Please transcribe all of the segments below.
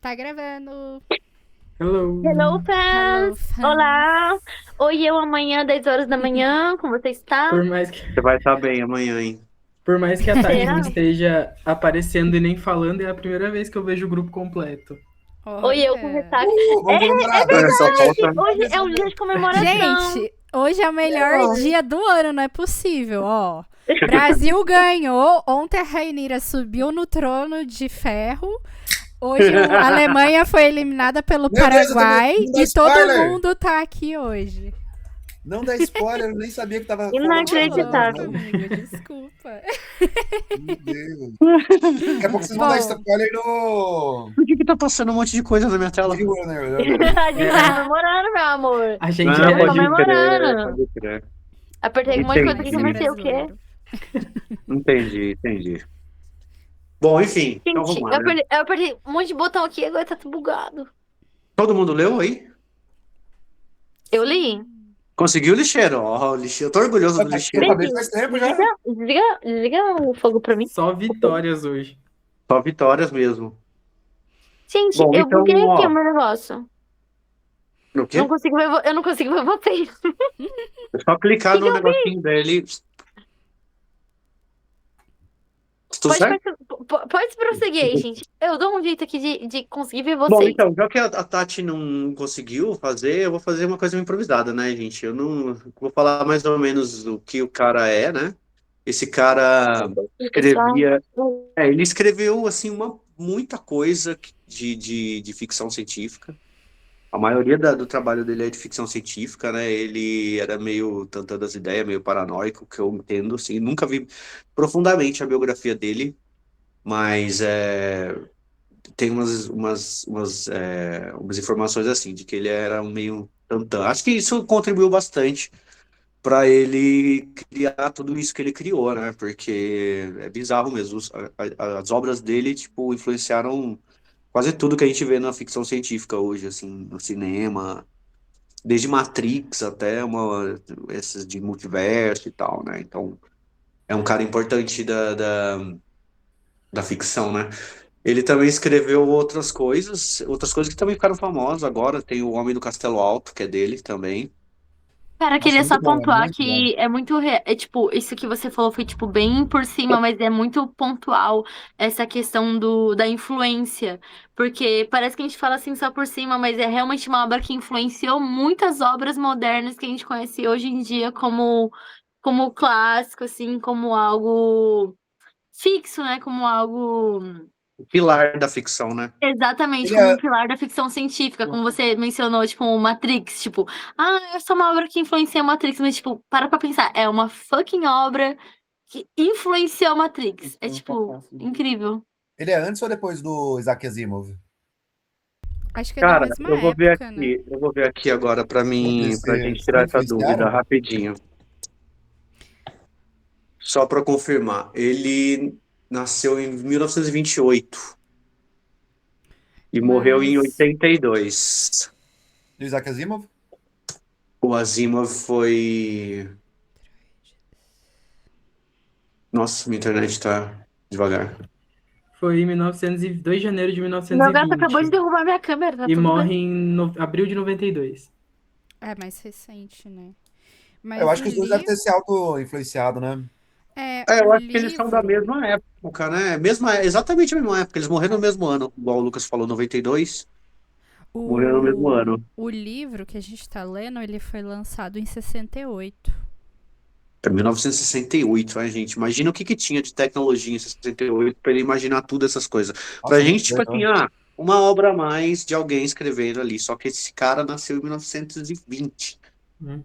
Tá gravando. Hello. Hello, Hello, fans! fans. Olá! Hoje eu amanhã, 10 horas da manhã, como você está? Por mais que, Você vai estar bem amanhã, hein? por mais que a Tati não Será? esteja aparecendo e nem falando, é a primeira vez que eu vejo o grupo completo. Hoje eu com Olha. ressaca. É, Vamos é comemorar, Só 2027. verdade! falta. Hoje é um dia Aniversário. de comemoração. Gente, hoje é o melhor Não. dia do ano, não é possível, ó. Brasil ganhou, ontem a Rainira subiu no trono de ferro, hoje a Alemanha foi eliminada pelo Meu Deus, Paraguai não dá e todo spoiler! mundo tá aqui hoje. Não dá spoiler, eu nem sabia que tava rolando essa Ô, coisa, Inacreditável. louco, mano. amigo, desculpa. Meu Deus. Daqui a pouco vocês vão dar Bom, spoiler no. Por que tá passando um monte de coisa na minha tela? Civil War, né? A gente tá comemorando, meu amor. A gente Ah, Tá é. pode crer, comemorando. pode crer. Apertei um monte de coisa Entendi, aqui mas que eu é não sei o que é. brasileiro. entendi. Bom, enfim, então vamos Gente, lá, né? eu apertei um monte de botão aqui e agora tá tudo bugado. Todo mundo leu aí? Eu li. Conseguiu o lixeiro? Ó, o lixeiro. Eu tô orgulhoso do Eu lixeiro. acabei faz tempo já. Desliga o fogo pra mim. Só vitórias hoje. Só vitórias mesmo. Gente, Bom, eu então, buguei aqui o ó. meu negócio. O Não quê? consigo ver, eu não consigo ver vocês. É só clicar O que no eu vi? negocinho dele. Tudo Pode, certo? pode prosseguir aí, gente. Eu dou um jeito aqui de conseguir ver Bom, vocês. então, já que a Tati não conseguiu fazer, eu vou fazer uma coisa improvisada, né, gente? Eu não vou falar mais ou menos o que o cara é, né? Esse cara Pessoal. escrevia. Ele escreveu, assim, muita coisa de ficção científica. A maioria do trabalho dele é de ficção científica, né? Ele era meio tantã das ideias, meio paranoico, que eu entendo, assim. Nunca vi profundamente a biografia dele, mas tem umas informações assim, de que ele era um meio tantã. Acho que isso contribuiu bastante para ele criar tudo isso que ele criou, né? Porque é bizarro mesmo. As obras dele, tipo, influenciaram quase tudo que a gente vê na ficção científica hoje, assim, no cinema, desde Matrix até essas de multiverso e tal, né? Então, é um cara importante da ficção, né? Ele também escreveu outras coisas que também ficaram famosas agora. Tem o Homem do Castelo Alto, que é dele também. Cara, eu Nossa, queria é só muito bom, é pontuar muito bom. que é muito. É tipo, isso que você falou foi, tipo, bem por cima, mas é muito pontual essa questão da influência. Porque parece que a gente fala assim só por cima, mas é realmente uma obra que influenciou muitas obras modernas que a gente conhece hoje em dia como clássico, assim, como algo fixo, né? Como algo. O pilar da ficção, né? Exatamente, Ele como um é, pilar da ficção científica, como você mencionou, tipo, o Matrix, tipo, essa é uma obra que influencia a Matrix, mas, tipo, para pra pensar, é uma fucking obra que influenciou a Matrix. É, tipo, incrível. ele é antes ou depois do Isaac Asimov? Acho que é da Cara, mesma época, né? eu vou ver aqui agora Vamos ver pra se, gente se tirar essa dúvida influenciaram. rapidinho. Só para confirmar. Ele nasceu em 1928 e morreu em Mas 82. Do Isaac Asimov? O Asimov foi. Nossa, minha internet tá devagar. Foi em 2 de janeiro de Meu gato acabou de 1920. derrubar minha câmera, tá E tudo bem. morre em abril de 92. é mais recente, né? Eu Mas acho o que os dois devem ter livro. se auto-influenciado, né? O Eu acho que eles são da livro. mesma época, né? Exatamente a mesma época. Eles morreram no mesmo ano, igual o Lucas falou, 92. Morreram no mesmo O, ano. o livro que a gente tá lendo, ele foi lançado em 68. É 1968, né, gente? Imagina o que que tinha de tecnologia em 68 para ele imaginar tudo essas coisas. Pra Nossa, muito gente, tipo doido, assim, né? uma obra a mais de alguém escrevendo ali. Só que esse cara nasceu em 1920, Hum.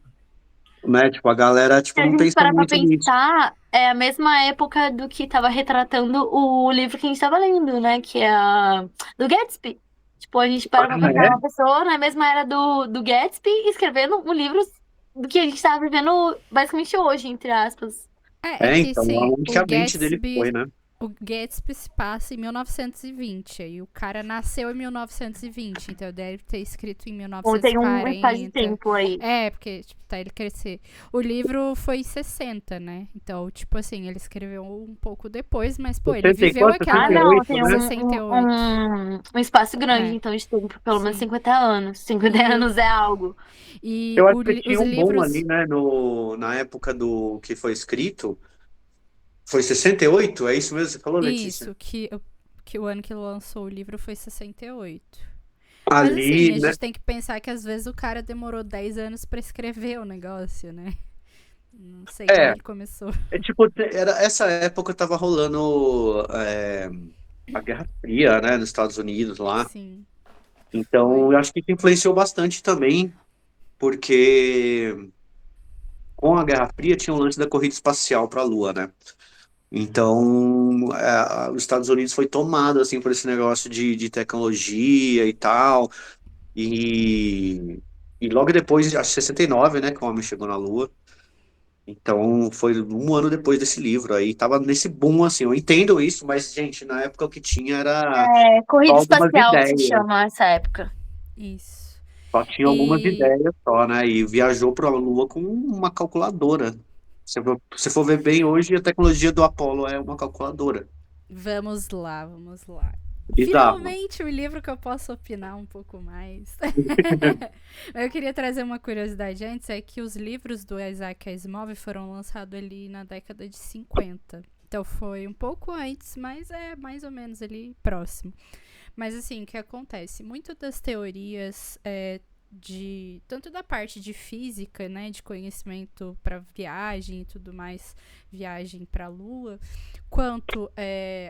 né? Tipo, a galera, Se tipo, a não gente pensa parar pra muito nisso. pensar, é a mesma época do que tava retratando o livro que a gente tava lendo, né? Que é do Gatsby. Tipo, a gente para Ah, pra pensar é? uma pessoa na mesma era do Gatsby escrevendo um livro do que a gente tava vivendo basicamente hoje, entre aspas. É É, que então, sim, aonde que o a mente dele foi, Gatsby né? o Gatsby se passa em 1920, e o cara nasceu em 1920, então deve ter escrito em Ou tem um espaço de 1940. tempo aí. É, porque, tipo, tá ele crescer. O livro foi em 60, né? Então, tipo assim, ele escreveu um pouco depois, mas, pô, ele 60 e viveu quanto? aquela... Ah, não, tem 68. um espaço grande, É. então, de tempo, pelo menos Sim. 50 anos. 50 anos é algo. E Eu acho que tinha os um boom livros... ali, né, na época do que foi escrito. Foi 68? É isso mesmo que você falou, Letícia? Isso, que o ano que lançou o livro foi 68. Mas assim, Ali, a né? gente tem que pensar que às vezes o cara demorou 10 anos pra escrever o negócio, né? Não sei quando ele começou. É tipo, essa época tava rolando a Guerra Fria, né, nos Estados Unidos lá. Sim. Então, eu acho que isso influenciou bastante também, porque com a Guerra Fria tinha o lance da corrida espacial para a Lua, né? Então, os Estados Unidos foi tomado assim por esse negócio de tecnologia e tal. E, e logo depois, acho que 69, né, que o homem chegou na Lua. Então, foi um ano depois desse livro. Aí tava nesse boom, assim. Eu entendo isso, mas, gente, na época o que tinha era É, corrida só algumas espacial que se ideias. chama essa época. Isso. Só tinha algumas E ideias só, né? E viajou para a Lua com uma calculadora. Se for ver bem, hoje a tecnologia do Apollo é uma calculadora. vamos lá, vamos lá. Bizarro. Finalmente o livro que eu posso opinar um pouco mais. Eu queria trazer uma curiosidade antes, é que os livros do Isaac Asimov foram lançados ali na década de 50. Então foi um pouco antes, mas é mais ou menos ali próximo. Mas assim, o que acontece? Muitas das teorias tanto da parte de física, né, de conhecimento para viagem e tudo mais, viagem para a Lua, quanto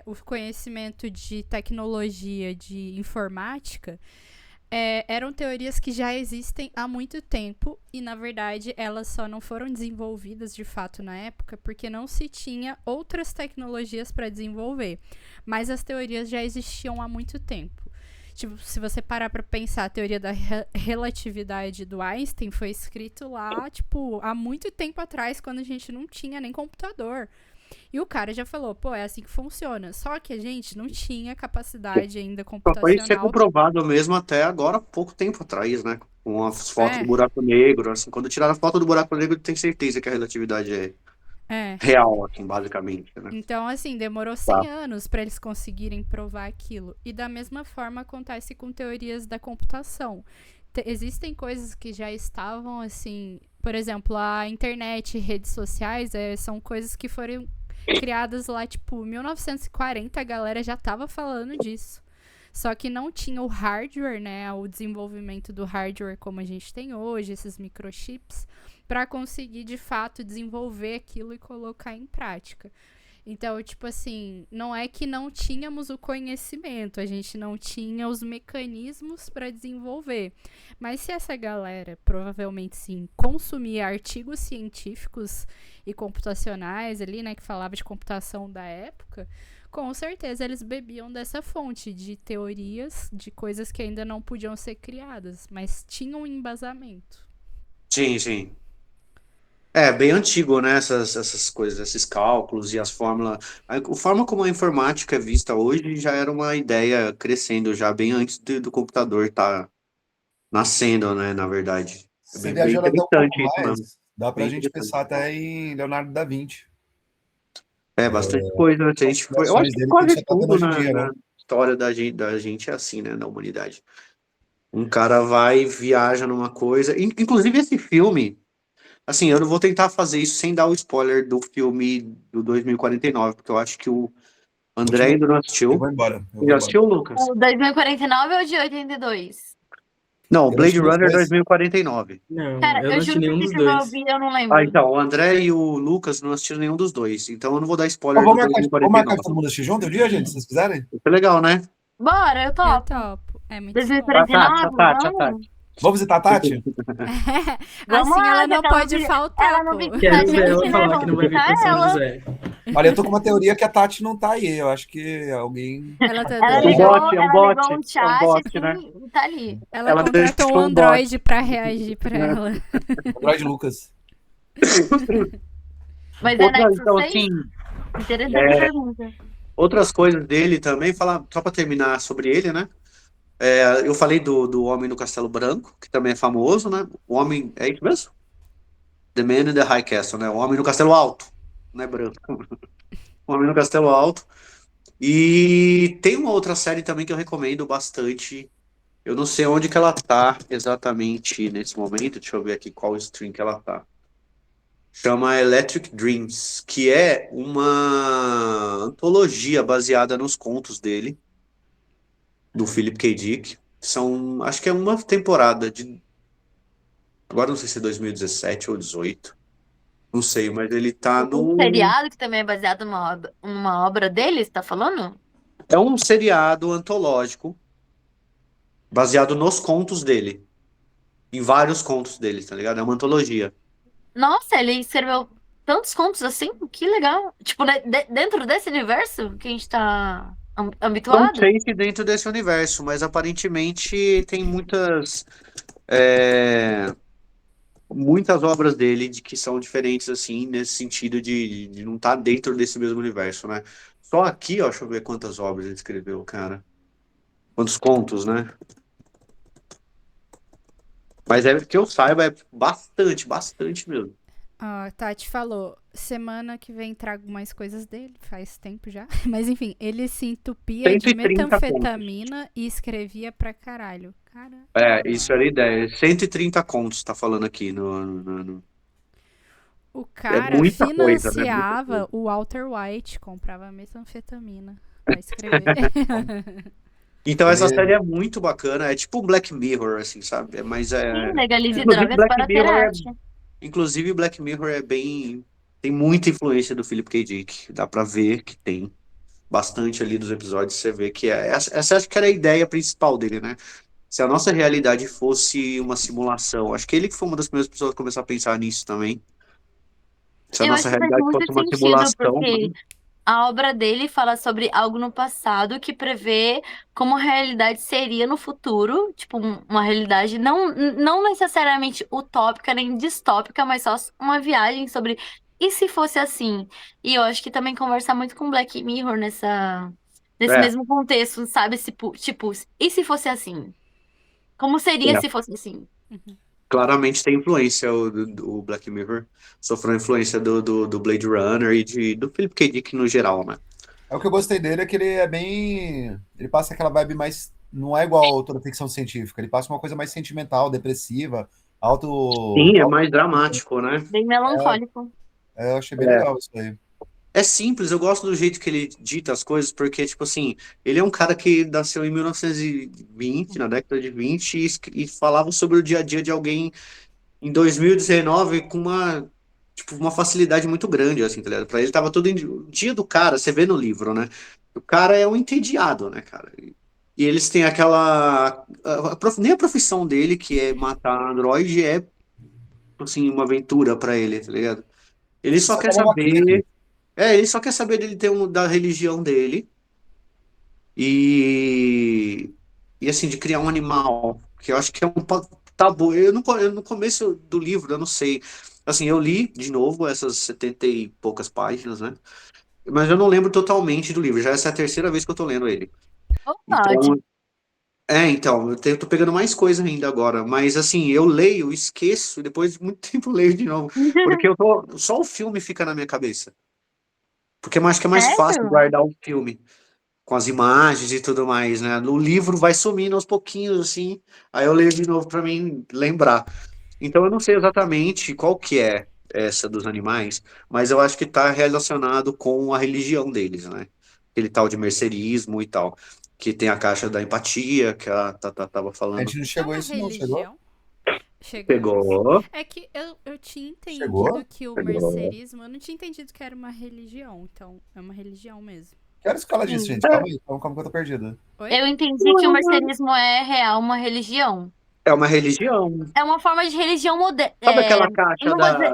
o conhecimento de tecnologia, de informática, eram teorias que já existem há muito tempo e, na verdade, elas só não foram desenvolvidas de fato na época porque não se tinha outras tecnologias para desenvolver. Mas as teorias já existiam há muito tempo. Tipo, se você parar para pensar, a teoria da relatividade do Einstein foi escrito lá, tipo, há muito tempo atrás, quando a gente não tinha nem computador. E o cara já falou, pô, é assim que funciona. Só que a gente não tinha capacidade ainda Só foi ser computacional. comprovado mesmo até agora, pouco tempo atrás, né? Com as fotos do buraco negro, assim. Quando tiraram a foto do buraco negro, tem certeza que a relatividade é real, assim, basicamente, né? Então, assim, demorou 100 anos para eles conseguirem provar aquilo. E da mesma forma acontece com teorias da computação. Existem coisas que já estavam, assim... Por exemplo, a internet e redes sociais são coisas que foram criadas lá, tipo, em 1940, a galera já estava falando disso. Só que não tinha o hardware, né? O desenvolvimento do hardware como a gente tem hoje, esses microchips, para conseguir, de fato, desenvolver aquilo e colocar em prática. Então, tipo assim, não é que não tínhamos o conhecimento, a gente não tinha os mecanismos para desenvolver. Mas se essa galera, provavelmente sim, consumia artigos científicos e computacionais ali, né, que falava de computação da época, com certeza eles bebiam dessa fonte de teorias, de coisas que ainda não podiam ser criadas, mas tinham um embasamento. Sim, sim. É bem antigo, né? Essas coisas, esses cálculos e as fórmulas. A forma como a informática é vista hoje já era uma ideia crescendo já bem antes do computador estar nascendo, né? Na verdade. É Você bem viajando até um pouco interessante isso mesmo. mais, dá pra Bem gente interessante. pensar até em Leonardo da Vinci. É bastante coisa. Se a gente for, eu acho que dele que quase a gente tá tendo tudo hoje em dia, na né? história da gente é assim, né? Da humanidade. Um cara vai, viaja numa coisa. Inclusive esse filme. Assim, eu não vou tentar fazer isso sem dar o spoiler do filme do 2049, porque eu acho que o André ainda não Eu assistiu. vou embora. Você já assistiu, Lucas? O 2049 ou de 82? Não, Eu Blade assisti os Runner dois. 2049. Não, Cara, eu eu não juro assisti nenhum que dos se eu dois. vi, eu não lembro. Ah, então, o André e o Lucas não assistiram nenhum dos dois. Então eu não vou dar spoiler Vamos do marcar de 2049. todo mundo assistir junto um dia, gente, se vocês quiserem? Isso é legal, né? Bora, eu Eu topo. topo. É muito bom. 2049, Tati. vamos? Vamos visitar a Tati? Vamos Assim lá, ela já não que ela pode vi- faltar, ela não pô. visita a Quero ver ela gente, né? falar que Vamos não vai vir visitar pra São ela. José. Olha, eu tô com uma teoria que a Tati não tá aí. Eu acho que alguém. Ela tá Ela Um ligou, bot, ela bot, ligou um chat, bot, assim, né? e tá ali. Ela Ela contratou deixou um um Android pra reagir pra ela. Android Lucas. Mas é Outra, Nexus então, 6? assim, Interessante a pergunta. Outras coisas dele também, falar, só para terminar sobre ele, né? Eu falei do Homem no Castelo Branco, que também é famoso, né? O Homem, é isso mesmo? The Man in the High Castle, né? O Homem no Castelo Alto, não é branco. O Homem no Castelo Alto. E tem uma outra série também que eu recomendo bastante. Eu não sei onde que ela tá exatamente nesse momento. Deixa eu ver aqui qual stream que ela tá. Chama Electric Dreams, que é uma antologia baseada nos contos dele, do Philip K. Dick. São, acho que é uma temporada de, agora não sei se é 2017 ou 18, não sei, mas ele tá Um no, seriado que também é baseado numa obra dele, você tá falando? é um seriado antológico baseado nos contos dele, em vários contos dele, tá ligado? É uma antologia. Nossa, ele escreveu tantos contos assim? Que legal. Tipo, dentro desse universo que a gente tá Não habituado? sei se dentro desse universo, mas aparentemente tem é, muitas obras dele de que são diferentes, assim, nesse sentido de não estar dentro desse mesmo universo, né? Só aqui, ó, deixa eu ver quantas obras ele escreveu, cara. Quantos contos, né? Mas é que eu saiba, é bastante, bastante mesmo. Ó, Tati falou, semana que vem trago mais coisas dele, faz tempo já. Mas enfim, ele se entupia de 130 contos. metanfetamina e escrevia pra caralho. Cara, Isso era a ideia. 130 contos, tá falando aqui o É cara muita coisa, né? Muita financiava coisa. o Walter White, comprava metanfetamina pra escrever. Então essa Ele, série é muito bacana, é tipo um Black Mirror, assim, sabe? Mas Sim, legalize Inclusive drogas Black para ter Mirror é arte. Inclusive, Black Mirror é bem. Tem muita influência do Philip K. Dick. Dá pra ver que tem bastante ali dos episódios. Você vê que essa acho que era a ideia principal dele, né? Se a nossa realidade fosse uma simulação. Acho que ele que foi uma das primeiras pessoas a começar a pensar nisso também. Se a Eu nossa acho que faz realidade muito fosse uma sentido, simulação, porque né? a obra dele fala sobre algo no passado que prevê como a realidade seria no futuro, tipo, uma realidade não necessariamente utópica nem distópica, mas só uma viagem sobre e se fosse assim. E eu acho que também conversar muito com Black Mirror nesse É, mesmo contexto, sabe? Tipo, e se fosse assim? Como seria é. se fosse assim? Claramente tem influência. O Black Mirror sofreu influência do Blade Runner do Philip K. Dick no geral, né? o que eu gostei dele é que ele é bem. Ele passa aquela vibe mais. Não é igual toda ficção científica, ele passa uma coisa mais sentimental, depressiva, Sim, é auto. mais dramático, né? Bem melancólico. Eu achei bem É. legal isso aí. É simples, eu gosto do jeito que ele dita as coisas, porque, tipo assim, ele é um cara que nasceu em 1920, na década de 20, e falava sobre o dia a dia de alguém em 2019 com uma facilidade muito grande, assim, tá ligado? Pra ele tava todo o dia do cara, você vê no livro, né? O cara é um entediado, né, cara? E eles têm nem a profissão dele, que é matar androide, é, assim, uma aventura pra ele, tá ligado? Ele Ele só só quer toma uma crise. saber. Ele só quer saber dele ter da religião dele e, e assim, de criar um animal, que eu acho que é um tabu. Eu no começo do livro, eu não sei. Assim, eu li de novo essas 70 e poucas páginas, né? Mas eu não lembro totalmente do livro. Já essa é a terceira vez que eu tô lendo ele. Opa, Então, então, eu tô pegando mais coisa ainda agora. Mas assim, eu leio, esqueço, e depois de muito tempo eu leio de novo. Porque só o filme fica na minha cabeça. Porque eu acho que é mais fácil sério? guardar o filme com as imagens e tudo mais, né? No livro vai sumindo aos pouquinhos, assim, aí eu leio de novo para mim lembrar. Então eu não sei exatamente qual que é essa dos animais, mas eu acho que está relacionado com a religião deles, né? Aquele tal de mercerismo e tal, que tem a caixa da empatia, que a Tata tava A falando. gente não É chegou a uma isso, não, chegou? religião? Chegamos. Pegou, É que eu tinha entendido Chegou? que o pegou. mercerismo, eu não tinha entendido que era uma religião, então é uma religião mesmo. Que horas que ela disse, Sim. gente? Calma aí, calma que eu tô perdido. Oi? Eu entendi que o marcelismo é real, uma religião. É uma religião. É uma forma de religião moderna. Sabe aquela caixa Não vou dizer.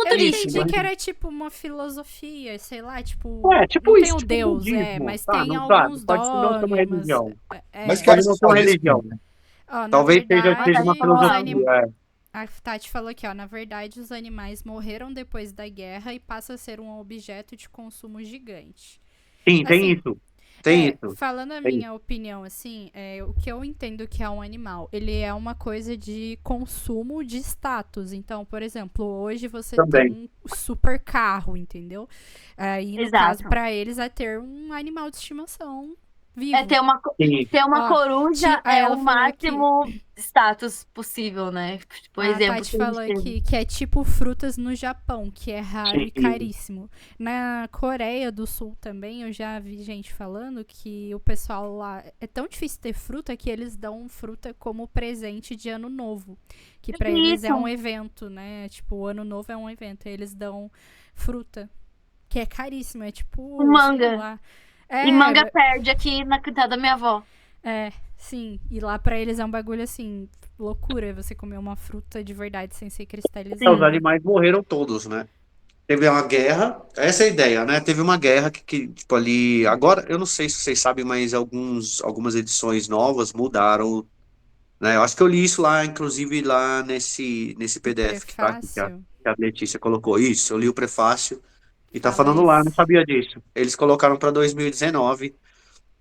Eu Isso, entendi Futurística. que era tipo uma filosofia, sei lá, tipo. tipo Não tem isso, o tipo Deus, budismo, mas tá? tem Não sabe? alguns Pode não ser uma dogmas. religião. Mas É. que Pode horas que não você ser uma fala disso, religião. gente? Ó, na Talvez Mas seja a uma gente fala. filosofia. A Tati falou aqui, ó, na verdade os animais morreram depois da guerra e passa a ser um objeto de consumo gigante. Sim, tem Assim, isso. Tem isso. falando a Tem isso minha opinião, assim, o que eu entendo que é um animal, ele é uma coisa de consumo de status. Então, por exemplo, hoje você tem também. um super carro, entendeu? Aí, no caso, Exato. pra eles é ter um animal de estimação É vivo. Sim. ter uma Ó, coruja aí é ela o falou aqui, máximo status possível, né? Por a exemplo, Tati que a falou gente teve. aqui que é tipo frutas no Japão, que é raro e Sim. caríssimo. Na Coreia do Sul também, eu já vi gente falando que o pessoal lá é tão difícil ter fruta que eles dão fruta como presente de ano novo. Que pra eles é um Isso, evento, né? Tipo, o ano novo é um evento. Aí eles dão fruta, que é caríssimo, é o tipo, sei manga. lá. E manga É, perde aqui na quintal da minha avó. sim. E lá pra eles é um bagulho assim, loucura você comer uma fruta de verdade sem ser Os Sim. cristalizada. animais morreram todos, né? Teve uma guerra, essa é a ideia, né? Teve uma guerra tipo, ali. Agora, eu não sei se vocês sabem, mas algumas edições novas mudaram, né? Eu acho que eu li isso lá, inclusive lá nesse O PDF que tá aqui, prefácio que a Letícia colocou. Isso, eu li o prefácio e tá fala falando lá, eu não isso. sabia disso. Eles colocaram para 2019,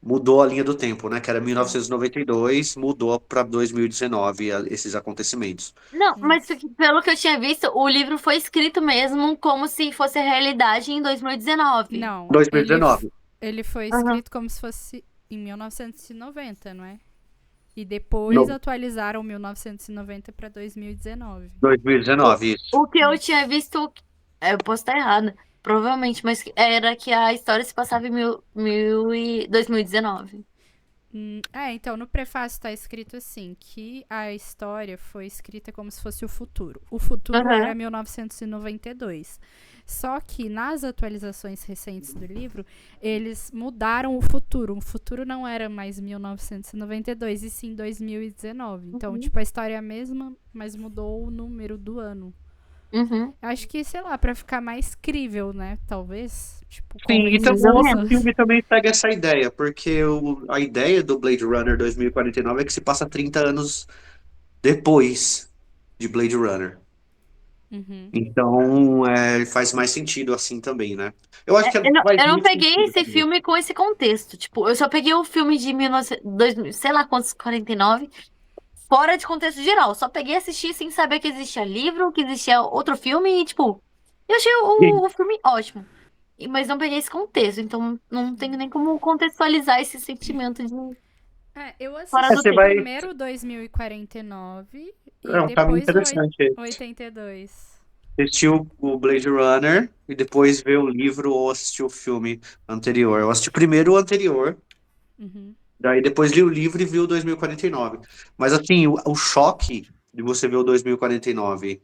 mudou a linha do tempo, né? Que era É. 1992, mudou para 2019 esses acontecimentos. Não, mas Isso. pelo que eu tinha visto, o livro foi escrito mesmo como se fosse realidade em 2019. Não, 2019. ele foi Aham. escrito como se fosse em 1990, não é? E depois No, atualizaram 1990 para 2019. 2019, isso. O que eu Isso. tinha visto, eu posso estar errada, provavelmente, mas era que a história se passava em 2019. Então no prefácio está escrito assim, que a história foi escrita como se fosse o futuro. O futuro era Aham. 1992. Só que nas atualizações recentes do livro, eles mudaram o futuro. O futuro não era mais 1992, e sim 2019. Então, Uhum. tipo, a história é a mesma, mas mudou o número do ano. Uhum. Acho que, sei lá, pra ficar mais crível, né? Talvez. Tipo, Sim, convencer então as Mais ou o menos. pessoas. filme também pega essa ideia, porque a ideia do Blade Runner 2049 é que se passa 30 anos depois de Blade Runner. Uhum. Então, faz mais sentido assim também, né? Eu acho que faz Eu não muito peguei sentido esse também. filme com esse contexto. Tipo, eu só peguei o filme de 1900, 2000, sei lá quantos, 49, fora de contexto geral. Só peguei e assisti sem saber que existia livro, que existia outro filme e, tipo, eu achei Sim. o filme ótimo. Mas não peguei esse contexto, então não tenho nem como contextualizar esse sentimento de Eu fora do assisti Você tempo. vai. primeiro 2049 É e um caminho depois o interessante esse. 82. Assistir o Blade Runner e depois ver o livro ou assistir o filme anterior. Eu assisti primeiro o anterior. Uhum. Daí depois li o livro e vi o 2049. Mas assim, o choque de você ver o 2049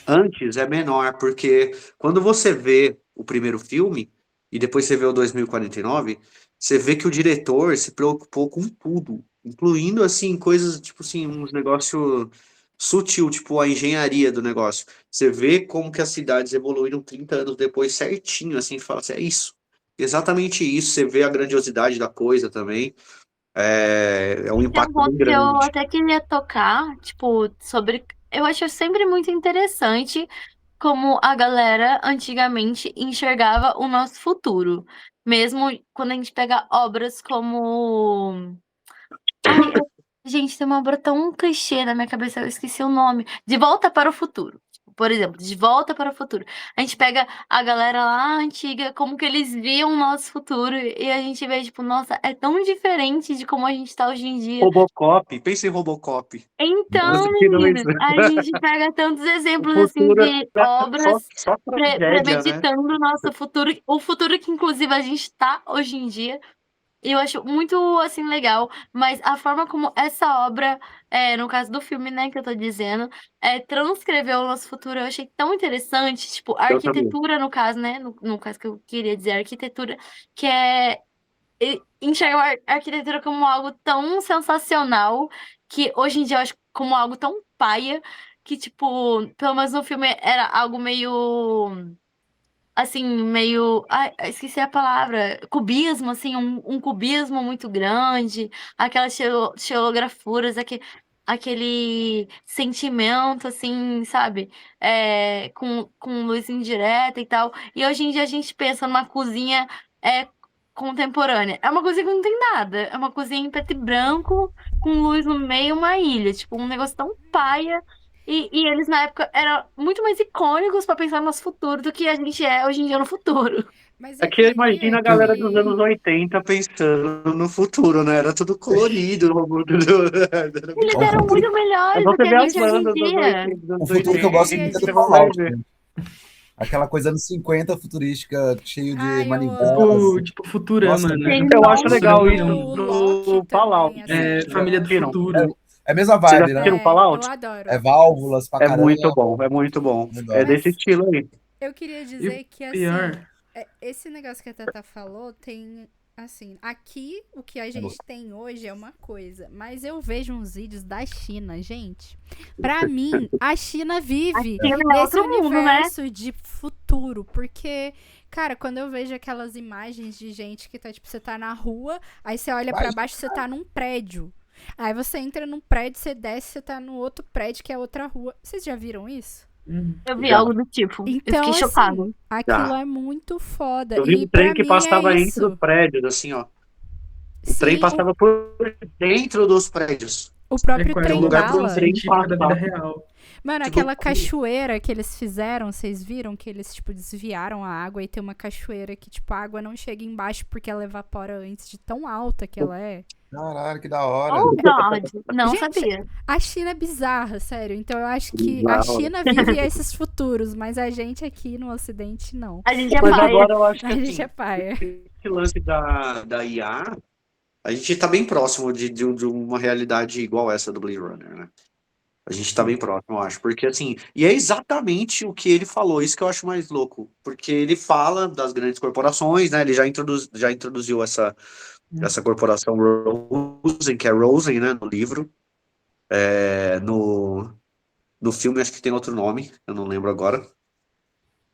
antes é menor, porque quando você vê o primeiro filme e depois você vê o 2049, você vê que o diretor se preocupou com tudo, incluindo assim coisas tipo assim, uns negócio sutil, tipo a engenharia do negócio. Você vê como que as cidades evoluíram 30 anos depois certinho, assim, fala assim, é isso. Exatamente isso, você vê a grandiosidade da coisa também. É um Tem um impacto bem ponto que eu grande. até queria tocar, tipo, sobre. Eu acho sempre muito interessante como a galera antigamente enxergava o nosso futuro. Mesmo quando a gente pega obras como. Ai, gente, tem uma obra tão clichê na minha cabeça, eu esqueci o nome. De Volta para o Futuro. Por exemplo, De Volta para o Futuro. A gente pega a galera lá antiga, como que eles viam o nosso futuro, e a gente vê, tipo, nossa, é tão diferente de como a gente tá hoje em dia. Robocop, pensa em Robocop. Já Então, assistiram isso? meninas, a gente pega tantos O exemplos assim futuro de é obras só tragédia, né? premeditando o nosso futuro, o futuro que inclusive a gente tá hoje em dia. E eu acho muito assim legal, mas a forma como essa obra, no caso do filme, né, que eu tô dizendo, transcreveu o nosso futuro, eu achei tão interessante, tipo, a Eu também. arquitetura no caso, né, no caso que eu queria dizer, a arquitetura, que é enxergar a arquitetura como algo tão sensacional que hoje em dia eu acho como algo tão paia que, tipo, pelo menos no filme era algo meio, assim, meio. Ai, esqueci a palavra. Cubismo, assim, um cubismo muito grande, aquelas xelografuras, aquele sentimento, assim, sabe? Com luz indireta e tal. E hoje em dia a gente pensa numa cozinha. contemporânea. É uma cozinha que não tem nada. É uma cozinha em preto e branco, com luz no meio, uma ilha. Tipo, um negócio tão paia. E eles, na época, eram muito mais icônicos pra pensar no nosso futuro do que a gente é hoje em dia no futuro. Mas É eu que imagina queria a galera dos anos que... 80 pensando no futuro, né? Era tudo colorido. Era Eles É um eram futuro, muito É melhores só do você que ver a as gente hoje em bandas dos dia. anos um futuro que eu gosto 80, queria muito é do você vai Fallout, dizer... ver. né? Aquela coisa anos 50 futurística, cheio de Ai, eu manivelas. amo. Tipo Futurama, Nossa, né? Tem Eu acho nomes. legal Futurama E isso mesmo. o Loki do Fallout, também, a gente. É, série Vocês já Família do Loki. assistiram? Futuro. é a mesma Vocês já vibe, né? assistiram Eu Fallout? É adoro. válvulas pra É caramba. muito bom, é muito bom. É Legal. desse Mas estilo aí. eu queria E o dizer que, assim, pior, esse negócio que a Tata falou tem, assim, aqui o que a gente tem hoje é uma coisa, mas eu vejo uns vídeos da China, gente. Pra mim, a China vive China é nesse outro mundo, né? universo de futuro, porque, cara, quando eu vejo aquelas imagens de gente que tá, tipo, você tá na rua, aí você olha pra Mas, baixo, você tá num prédio. Aí você entra num prédio, você desce, você tá no outro prédio que é outra rua. Vocês já viram isso? Eu vi Já, algo do tipo. Eu Então, fiquei assim, chocada. aquilo já. é muito foda. Eu vi E um trem pra que mim é passava entre os isso. prédios, assim, ó. O trem Sim, passava por dentro dos prédios. o é próprio quase Tinha um uma trem lugar pro ficção bala. trem científica da vida passar. real. Mano, Tipo, aquela cachoeira que eles fizeram, vocês viram que eles, tipo, desviaram a água e tem uma cachoeira que, tipo, a água não chega embaixo porque ela evapora antes de tão alta que ela é. Caralho, que da hora. Oh, George. Não Gente, sabia. a China é bizarra, sério. Então eu acho que a China vive esses futuros, mas a gente aqui no Ocidente não. A gente é Mas paia. agora eu acho que A gente assim, é paia. esse lance da IA, a gente tá bem próximo de uma realidade igual essa do Blade Runner, né? A gente tá bem próximo, eu acho. Porque assim, e é exatamente o que ele falou, isso que eu acho mais louco. Porque ele fala das grandes corporações, né? Ele já introduziu essa corporação Rosen, que é Rosen, né? No livro. No filme, acho que tem outro nome, eu não lembro agora.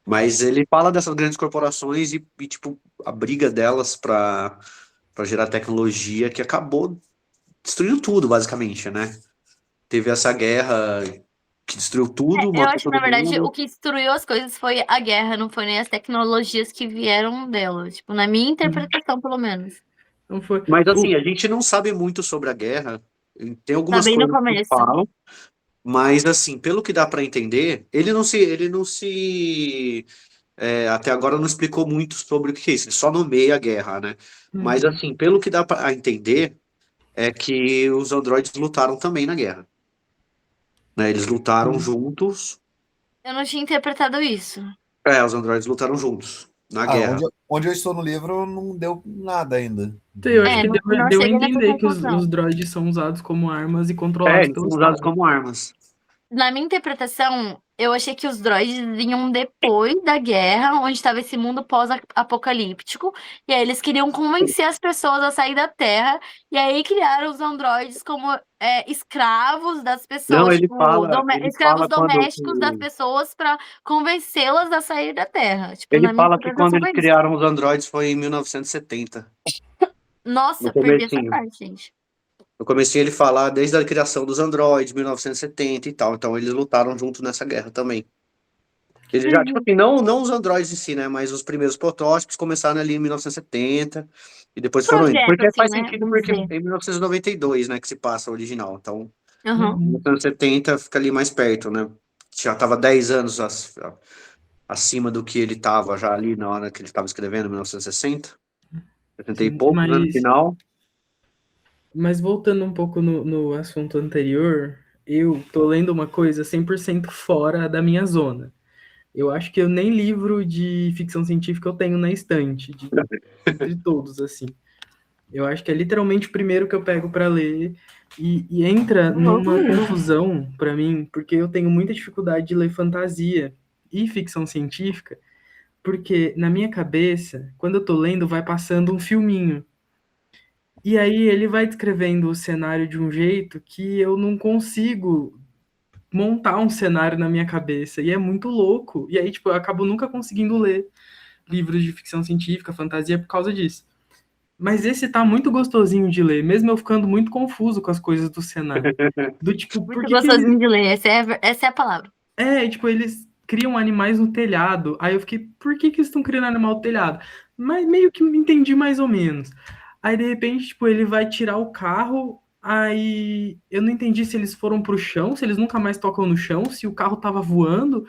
Mas ele fala dessas grandes corporações e tipo, a briga delas para gerar tecnologia que acabou destruindo tudo, basicamente, né? Teve essa guerra que destruiu tudo, Eu matou acho que, na todo verdade, o mundo. que destruiu as coisas foi a guerra, não foi nem as tecnologias que vieram dela. Tipo, na minha interpretação, pelo menos. Então foi. Mas assim, a gente não sabe muito sobre a guerra. Tem Tá algumas bem no coisas que começo. falam, mas assim, pelo que dá para entender, até agora não explicou muito sobre o que é isso. Ele só nomeia a guerra, né? Mas assim, pelo que dá para entender, é que os androides lutaram também na guerra, né? Eles lutaram juntos. Eu não tinha interpretado isso. Os androides lutaram juntos na Ah, guerra. onde eu estou no livro não deu nada ainda. Eu acho que não deu a cheguei nessa entender que conclusão. os droids são usados como armas e controlados Eles são pelo usados Estado. como armas. Na minha interpretação, eu achei que os droids vinham depois da guerra, onde estava esse mundo pós-apocalíptico, e aí eles queriam convencer as pessoas a sair da Terra, e aí criaram os androides como escravos das Não, pessoas, tipo, ele escravos fala quando domésticos das pessoas para convencê-las a sair da Terra. Tipo, ele na minha fala que quando interpretação eles foi isso. criaram os androides foi em 1970. Nossa, No perdi essa comecinho. parte, gente. No comecinho ele fala desde a criação dos androides, 1970 e tal. Então eles lutaram junto nessa guerra também. Eles já, tipo assim, não os androides em si, né? Mas os primeiros protótipos começaram ali em 1970 e depois foram indo. Projeto, Porque assim, faz né? sentido, Vamos porque dizer. é em 1992, né, que se passa o original. Então, Aham. 1970 fica ali mais perto, né? Já tava 10 anos acima do que ele tava já ali na hora que ele estava escrevendo, 1960. 70 e Sim, poucos, né, no final. Mas voltando um pouco no assunto anterior, eu tô lendo uma coisa 100% fora da minha zona. Eu acho que eu nem livro de ficção científica eu tenho na estante, de todos, assim. Eu acho que é literalmente o primeiro que eu pego para ler e entra numa confusão para mim, porque eu tenho muita dificuldade de ler fantasia e ficção científica, porque na minha cabeça, quando eu tô lendo, vai passando um filminho. E aí ele vai descrevendo o cenário de um jeito que eu não consigo montar um cenário na minha cabeça. E é muito louco. E aí, tipo, eu acabo nunca conseguindo ler livros de ficção científica, fantasia, por causa disso. Mas esse tá muito gostosinho de ler, mesmo eu ficando muito confuso com as coisas do cenário. Do tipo, por Muito que que eles... gostosinho de ler, essa é a palavra. Tipo, eles criam animais no telhado. Aí eu fiquei, por que eles estão criando animal no telhado? Mas meio que entendi mais ou menos. Aí, de repente, tipo, ele vai tirar o carro, aí eu não entendi se eles foram pro chão, se eles nunca mais tocam no chão, se o carro tava voando,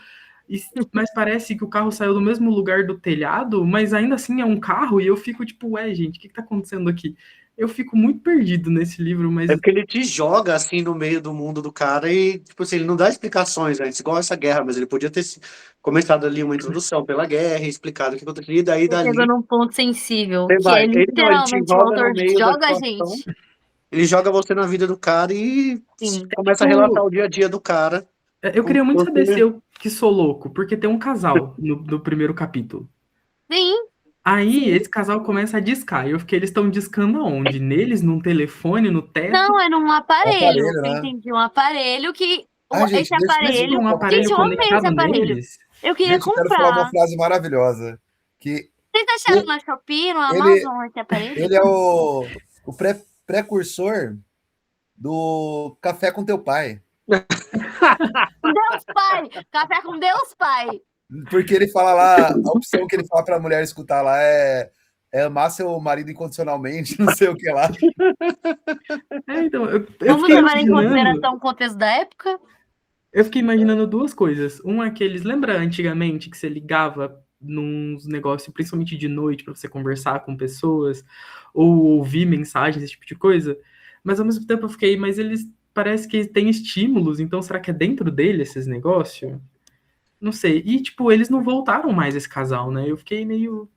mas parece que o carro saiu do mesmo lugar do telhado, mas ainda assim é um carro, e eu fico tipo, ué, gente, o que tá acontecendo aqui? Eu fico muito perdido nesse livro, mas É porque ele te joga assim no meio do mundo do cara e, tipo assim, ele não dá explicações antes, igual essa guerra, mas ele podia ter começado ali uma introdução pela guerra e explicado o que aconteceu. E daí, Chegou dali, num ponto sensível, você que vai. é Ele não, ele te literalmente o joga no autor meio da joga a situação, gente. ele joga você na vida do cara e Sim. começa a relatar o dia a dia do cara. eu queria muito saber se Você... eu que sou louco, porque tem um casal no primeiro capítulo. Sim, Aí esse casal começa a discar, e eu fiquei, eles estão discando aonde? Neles, num telefone, no teto? não, é num aparelho. Aparelho, Eu né? entendi, um aparelho que. Ai, gente, Esse deixa eu Mas aparelho. tem um aparelho Gente, eu amei esse conectado aparelho. neles? Eu queria Gente, eu quero falar uma comprar. frase maravilhosa. Que Vocês acharam na Shopee, no ele- Amazon, esse aparelho? ele é o precursor do Café com Teu Pai. Deus Pai! Café com Deus Pai! Porque ele fala lá, a opção que ele fala pra mulher escutar lá é amar seu marido incondicionalmente, não sei o que lá. Então, eu Vamos fiquei levar em imaginando, consideração o contexto da época? eu fiquei imaginando duas coisas. Um é que eles, lembra antigamente que você ligava nos negócios, principalmente de noite, pra você conversar com pessoas, ou ouvir mensagens, esse tipo de coisa? Mas ao mesmo tempo eu fiquei, mas eles parece que têm estímulos, então será que é dentro dele esses negócios? Não sei. E, tipo, eles não voltaram mais esse casal, né? Eu fiquei meio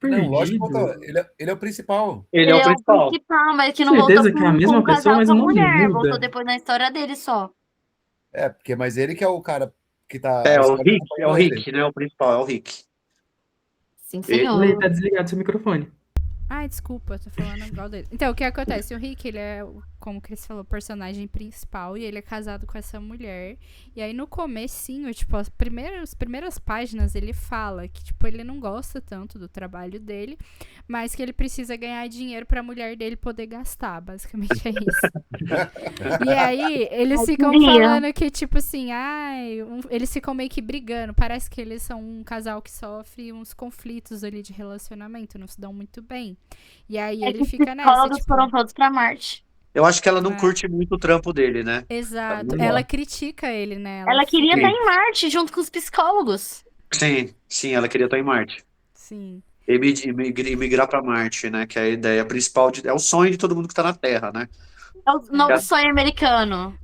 Não, lógico que perdido. voltou. Ele é o principal. Ele é o principal. Mas que não Certeza voltou que é a com mesma o pessoa, casal mas com a o nome não mulher. muda. Voltou depois na história dele só. Mas ele que é o cara que tá. É a o história Rick, tá é o falando ele. Rick, né? O principal é o Rick. Sim, Ele- senhor. Lê, tá desligado seu microfone. Ai, desculpa, eu tô falando igual dele. Então, o que acontece? O Rick, ele é, como o Chris falou, o personagem principal e ele é casado com essa mulher. E aí, no comecinho, tipo, as primeiras páginas, ele fala que, tipo, ele não gosta tanto do trabalho dele, mas que ele precisa ganhar dinheiro pra mulher dele poder gastar, basicamente é isso. E aí, eles ficam queria. falando que, tipo assim, eles ficam meio que brigando. Parece que eles são um casal que sofre uns conflitos ali de relacionamento, não se dão muito bem. E aí É ele que os fica nessa, psicólogos tipo... foram todos pra Marte. Eu acho que ela não É. curte muito o trampo dele, né? Exato. Não Ela gosta. critica ele, né? Ela queria fica- estar em Marte junto com os psicólogos. Sim, ela queria estar em Marte. Sim. Migrar pra Marte, né? Que é a ideia principal, é o sonho de todo mundo que tá na Terra, né? É o novo sonho americano.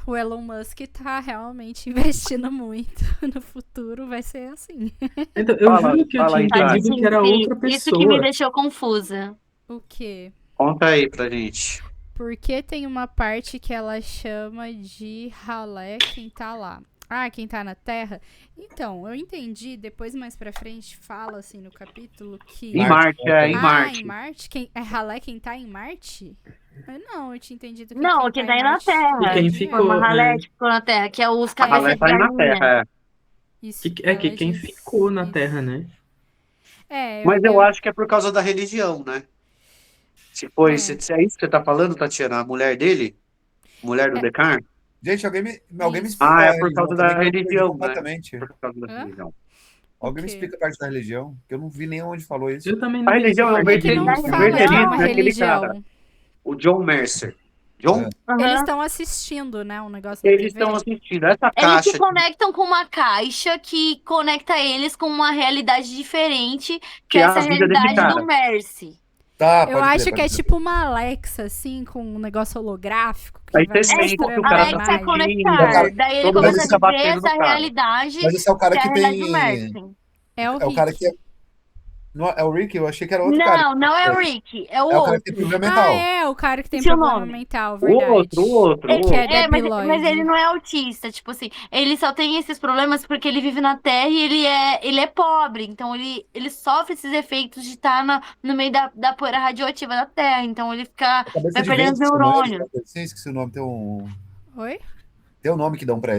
O Elon Musk tá realmente investindo muito no futuro, vai ser assim. Então, eu Fala- juro que eu fala tinha aí, entendido que era outra Isso que me pessoa. deixou confusa. O quê? Conta aí pra gente. Porque tem uma parte que ela chama de ralé quem tá lá. Ah, quem tá na Terra? Então, eu entendi, depois mais pra frente fala assim no capítulo que... Em Marte, em em Marte. Marte? É ralé quem tá em Marte? Mas não, eu tinha entendido que Não, quem tá aí na Marte Terra. E quem ganha ficou, Foi uma ralé né? que ficou na Terra, que é os A cabeças Ralé de tá aí na galinha. Terra, Isso, que ela quem diz ficou na isso. Terra, né? É, Mas eu acho que é por causa da religião, né? Se foi, É. se é isso que você tá falando, Tatiana, a mulher dele? Mulher do Decar? Gente, alguém me Isso. explica Ah, é a por causa religião da também, que eu perdi religião, né? completamente. Por causa da Hã? religião. Alguém me quê? explica a parte da religião, que eu não vi nem onde falou isso. Eu também não A religião é o É que não verterismo, fala de uma é aquele cara, religião. o John Mercer. John, Eles estão assistindo, né, um negócio da eles TV. estão assistindo. Essa Eles caixa se conectam com uma caixa que conecta eles com uma realidade diferente, que Que é é a essa vida desse realidade cara. do Mercy. Tá, Eu pode crer, acho que é pode crer. tipo uma Alexa, assim, com um negócio holográfico. Que Aí vai você sente mostrando que o a cara tá Alexa imagem. conectar. Cara, Daí ele todo mundo começa fica a viver batendo no essa cara. realidade, Mas esse é o cara que é a que realidade do tem. Mercy. É o É o cara Rick. que é. Não é o Rick? Eu achei que era outro cara. Não é o Rick, é o É o cara que outro. tem problema Ah, mental. é, o cara que tem Esqueci o problema nome. mental, O verdade. outro. Que é mas debilóide. ele não é autista, tipo assim, ele só tem esses problemas porque ele vive na Terra e ele é pobre, então ele sofre esses efeitos de estar no meio da poeira radioativa da Terra, então ele fica, Cabeça vai de perdendo os vento, não é? neurônios. Sim, esqueci o nome. Oi? Tem um nome que dão pra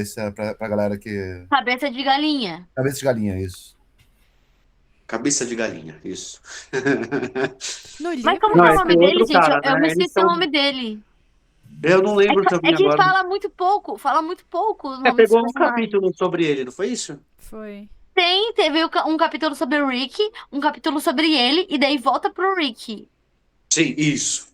galera que. Cabeça de galinha. Cabeça de galinha, isso. Cabeça de galinha, isso. No livro. Mas como Não, que é o esse nome dele, outro gente? cara, Eu né? me Eles esqueci são- o nome dele. Eu não lembro também É que agora. fala muito pouco o nome dos Pegou um personagens. capítulo sobre ele, não foi isso? Foi. Teve um capítulo sobre o Rick, um capítulo sobre ele, e daí volta pro Rick. Sim, isso.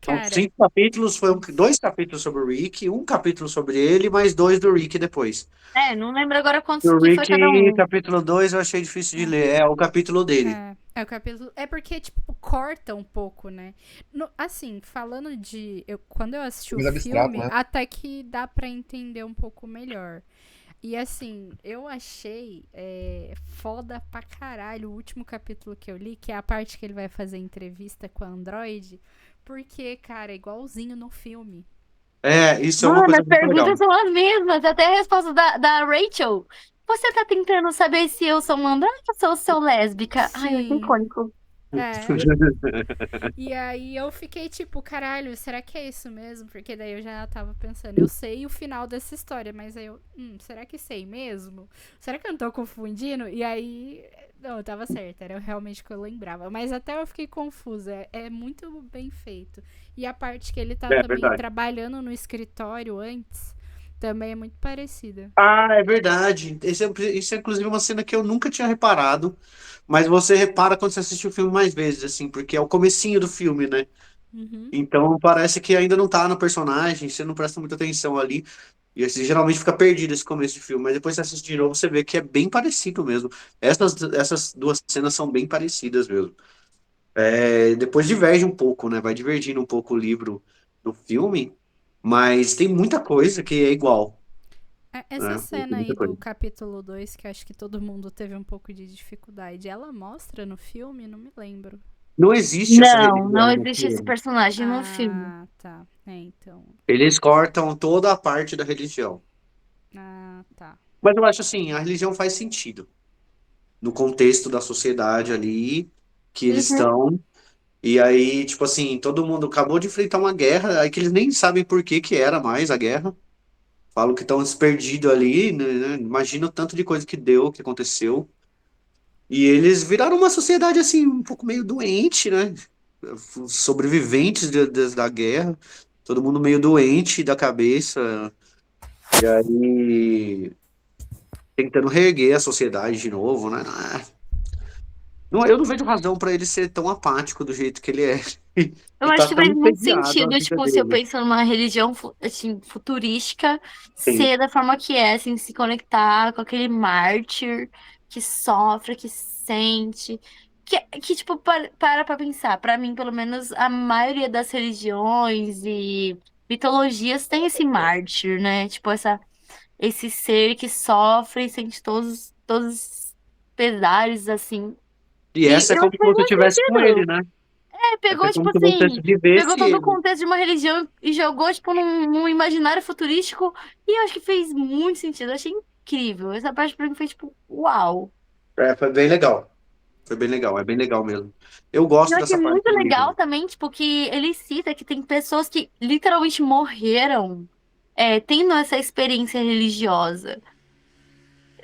São Cara, 5 capítulos, foi 2 capítulos sobre o Rick, um capítulo sobre ele, mais 2 do Rick depois. Não lembro agora quantos O que foi Rick, cada um. capítulo 2, eu achei difícil de ler. É o capítulo dele. é o capítulo. É porque, tipo, corta um pouco, né? Assim, falando de. Quando eu assisti o Coisa abstrata, filme, né? até que dá pra entender um pouco melhor. E assim, eu achei foda pra caralho o último capítulo que eu li, que é a parte que ele vai fazer entrevista com a Android. Porque, cara, é igualzinho no filme. Isso é uma Mano, coisa as muito legal. perguntas são as mesmas. Até a resposta da Rachel. Você tá tentando saber se eu sou mandada ou se eu sou lésbica? Ai, eu achei Sim. icônico. É. E aí eu fiquei tipo, caralho, será que é isso mesmo? Porque daí eu já tava pensando, eu sei o final dessa história, mas aí eu, será que sei mesmo? Será que eu não tô confundindo? E aí, não, tava certo, era realmente o que eu lembrava. Mas até eu fiquei confusa, é muito bem feito. E a parte que ele tá É também verdade. trabalhando no escritório antes, também é muito parecida. Ah, é verdade. Isso é inclusive uma cena que eu nunca tinha reparado, mas você repara quando você assiste o filme mais vezes, assim, porque é o comecinho do filme, né? Uhum. Então parece que ainda não tá no personagem, você não presta muita atenção ali. E assim, geralmente fica perdido esse começo de filme, mas depois você assiste de novo, você vê que é bem parecido mesmo. Essas duas cenas são bem parecidas mesmo. Depois diverge um pouco, né? Vai divergindo um pouco o livro do filme, mas tem muita coisa que é igual, Essa né? Tem cena aí muita do coisa. capítulo 2 que eu acho que todo mundo teve um pouco de dificuldade, ela mostra no filme? Não me lembro. Não existe essa Não religião no existe esse filme. personagem no filme. Ah, tá. Então. Eles cortam toda a parte da religião. Ah, tá. Mas eu acho assim, a religião faz sentido no contexto da sociedade ali que eles Uhum. estão. E aí, tipo assim, todo mundo acabou de enfrentar uma guerra, aí que eles nem sabem por que que era mais a guerra. Falam que estão perdidos ali, né? Imagina o tanto de coisa que deu, que aconteceu. E eles viraram uma sociedade assim, um pouco meio doente, né? Sobreviventes da guerra, todo mundo meio doente da cabeça. E aí, tentando reerguer a sociedade de novo, né? Eu não vejo razão para ele ser tão apático do jeito que ele é. Eu E acho tá que tão faz muito entediado a sentido, vida tipo, se eu dele. penso numa religião, assim, futurística, Sim. ser da forma que é, assim, se conectar com aquele mártir que sofre, que sente, que tipo, para pra pensar. Pra mim, pelo menos, a maioria das religiões e mitologias tem esse mártir, né? Tipo, esse ser que sofre e sente todos os pesares, assim. E E essa é eu acho como que se faz você muito estivesse com ele, sentido. né? Essa Pegou, é tipo como se você assim, pegou vivesse todo o ele. contexto de uma religião e jogou, tipo, num imaginário futurístico. E eu acho que fez muito sentido. Eu achei incrível. Essa parte pra mim foi, tipo, uau. Foi bem legal. Foi bem legal, é bem legal mesmo. Eu E eu gosto achei dessa parte muito do legal livro. também, tipo, que ele cita que tem pessoas que literalmente morreram, tendo essa experiência religiosa.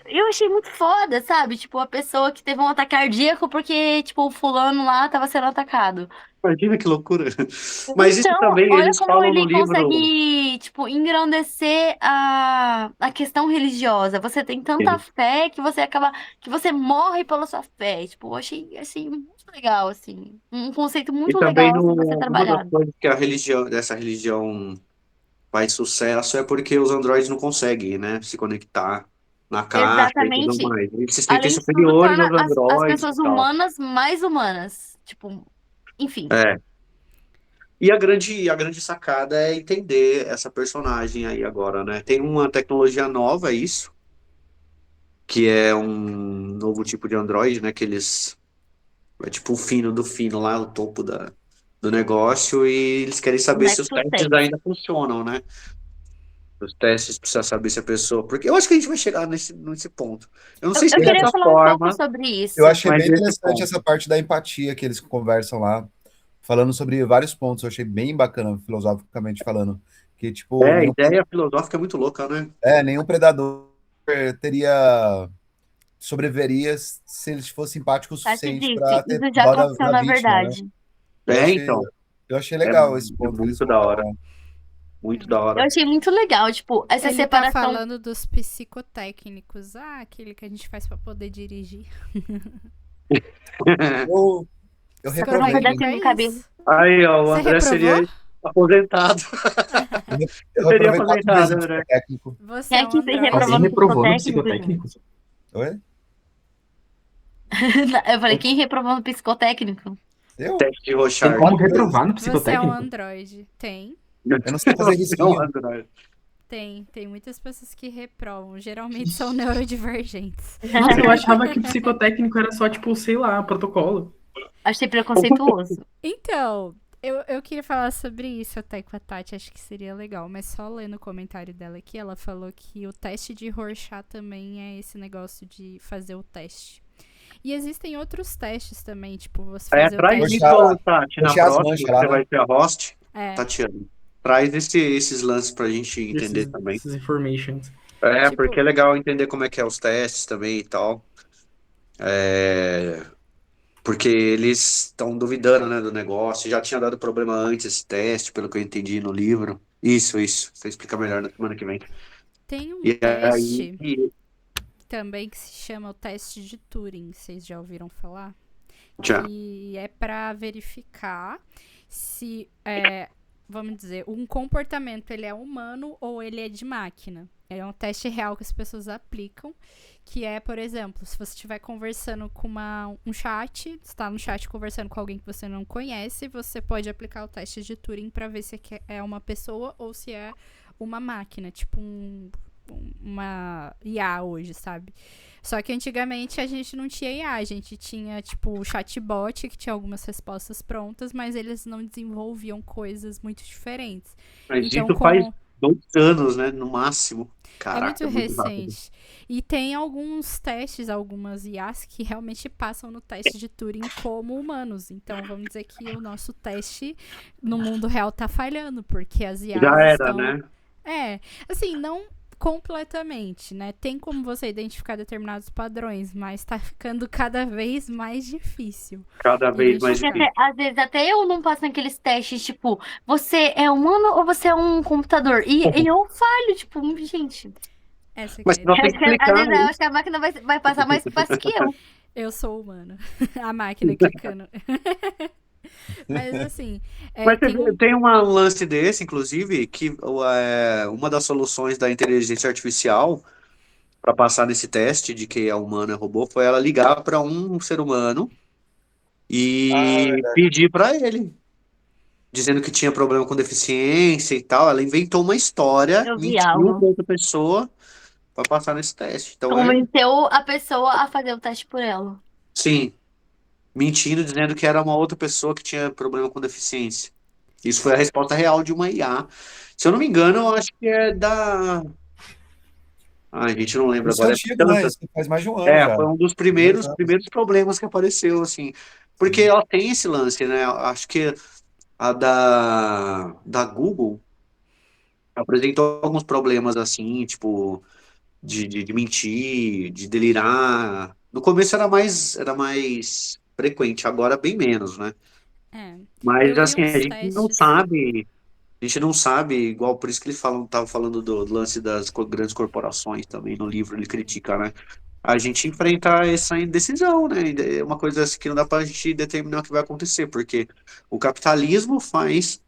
Eu achei muito foda, sabe? Tipo, a pessoa que teve um ataque cardíaco porque, tipo, o fulano lá tava sendo atacado. Imagina que loucura. Mas isso Então, também olha eles como falam no ele livro. consegue, tipo, engrandecer a questão religiosa. Você tem tanta fé que você acaba, que você morre pela sua fé. Tipo, eu achei, assim, muito legal, assim. Um conceito E muito também legal, assim, pra ser uma das trabalhado. coisas que dessa religião faz sucesso é porque os androides não conseguem, né, se conectar na caixa e tudo Exatamente. mais. Eles se sentem Além de tudo, superiores torna aos as androides e pessoas tal. humanas mais humanas. Tipo, enfim. É. E a grande sacada é entender essa personagem aí agora, né? Tem uma tecnologia nova, isso, que é um novo tipo de androide, né? Que eles. É tipo o fino do fino lá, o topo do negócio, e eles querem O saber se os Nexus testes 6. ainda funcionam, né? Os testes precisa saber se a pessoa. Porque eu acho que a gente vai chegar nesse ponto. Eu não Eu, sei se eu queria dessa falar um pouco forma, sobre Eu isso. achei mas bem nesse interessante ponto. essa parte da empatia que eles conversam lá, falando sobre vários pontos. Eu achei bem bacana, filosoficamente falando. Que, tipo, A ideia filosófica é muito louca, né? nenhum predador teria sobreviveria se eles fossem empáticos o Tati suficiente disse, para ter isso já dó aconteceu da na vítima, né? verdade. Eu achei, Então. eu achei É, legal esse é ponto que eles muito da colocam hora. lá. Muito da Eu hora. achei muito legal, tipo, essa Ele tá separação. falando dos psicotécnicos. Ah, aquele que a gente faz pra poder dirigir. Eu reprovei. Prova da Psicotécnico é cabelo. isso. Aí, ó, o Você André reprovou? seria aposentado. Eu Seria reprovei 4 vezes aposentado, em André. psicotécnico. Você Quem é é um que androide. reprovou Alguém no reprovou no psicotécnico, psicotécnico? Oi? Eu falei, quem reprovou no psicotécnico? Eu? Teste de Tem Rochard. como 4 vezes. reprovar no Você é um psicotécnico? androide. Tem. Eu não sei fazer Você é um risquinho. Android. Tem muitas pessoas que reprovam. Geralmente são neurodivergentes. Nossa, eu achava que o psicotécnico era só, tipo, sei lá, protocolo. Achei preconceituoso. Então, eu queria falar sobre isso até com a Tati, acho que seria legal, mas só lendo o comentário dela aqui, ela falou que o teste de Rorschach também é esse negócio de fazer o teste. E existem outros testes também, tipo, você É, fazer o traz teste. isso, Tati, na Puxar as próxima, manchas que lá, você né? vai ser a host. É, Tatiana, traz esses lances pra gente entender também. Esses informations. É, tipo, porque é legal entender como é que é os testes também e tal. É, porque eles estão duvidando, né, do negócio. Já tinha dado problema antes esse teste, pelo que eu entendi no livro. Isso. Você explica melhor na semana que vem. tem um E aí, teste também que se chama o teste de Turing, vocês já ouviram falar? já. Que é para verificar se, vamos dizer, um comportamento ele é humano ou ele é de máquina. É um teste real que as pessoas aplicam, que é, por exemplo, se você estiver conversando com um chat, está no chat conversando com alguém que você não conhece, você pode aplicar o teste de Turing para ver se é uma pessoa ou se é uma máquina, tipo uma IA hoje, sabe? Só que antigamente a gente não tinha IA, a gente tinha, tipo, o chatbot, que tinha algumas respostas prontas, mas eles não desenvolviam coisas muito diferentes. Mas Então, isso faz 2 anos, né, no máximo. é muito Caraca, muito rápido. recente. E tem alguns testes, algumas IAs que realmente passam no teste de Turing como humanos. Então, vamos dizer que o nosso teste no mundo real tá falhando, porque as IAs Já era, estão... né? Assim, não completamente, né? Tem como você identificar determinados padrões, mas tá ficando cada vez mais difícil. Cada vez mais Identificar. Porque difícil. às vezes até eu não passo naqueles testes, tipo, você é humano ou você é um computador? E eu falho, tipo, gente. Essa Mas que é a nós ideia. temos que Às explicar, vezes eu né? acho que a máquina vai passar mais fácil que eu. Eu sou humana. A máquina clicando. Mas assim, Mas tem um... tem um lance desse, inclusive, que uma das soluções da inteligência artificial para passar nesse teste de que é humano é robô foi ela ligar para um ser humano e pedir para ele, dizendo que tinha problema com deficiência e tal. Ela inventou uma história, Eu vi mentiu algo. para outra pessoa para passar nesse teste. Então Convenceu a pessoa a fazer o teste por ela. sim, mentindo, dizendo que era uma outra pessoa que tinha problema com deficiência. Isso foi a resposta real de uma IA. Se eu não me engano, eu acho que é da. Ai, a gente não lembra Isso é agora. É antigo, né? tanta. Isso faz mais de um ano já. Foi um dos 2 anos. primeiros problemas que apareceu, assim. Porque ela tem esse lance, né? Eu acho que a da Google apresentou alguns problemas, assim, tipo, de mentir, de delirar. No começo era mais frequente, agora bem menos, né? Mas, Eu vi assim, a uns gente não testes. sabe. A gente não sabe, igual por isso que ele tava falando do lance das grandes corporações também no livro, ele critica, né? A gente enfrenta essa indecisão, né? É uma coisa assim que não dá pra gente determinar o que vai acontecer, porque o capitalismo faz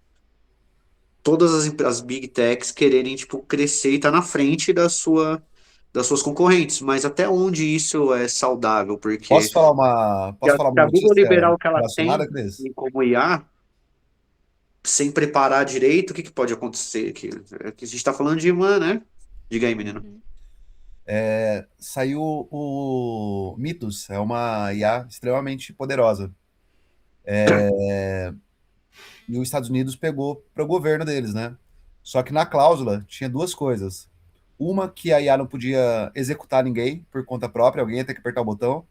todas as big techs quererem, tipo, crescer e estar na frente das suas concorrentes, mas até onde isso é saudável? Porque Posso falar se uma a Google notícia liberar o que ela relacionada, tem Cris? como IA, sem preparar direito, o que pode acontecer? Que a gente está falando de uma, né? Diga aí, menino. Saiu o Mythos, é uma IA extremamente poderosa. E os Estados Unidos pegou para o governo deles, né? Só que na cláusula tinha 2 coisas. Uma, que a IA não podia executar ninguém por conta própria, alguém ia ter que apertar o botão.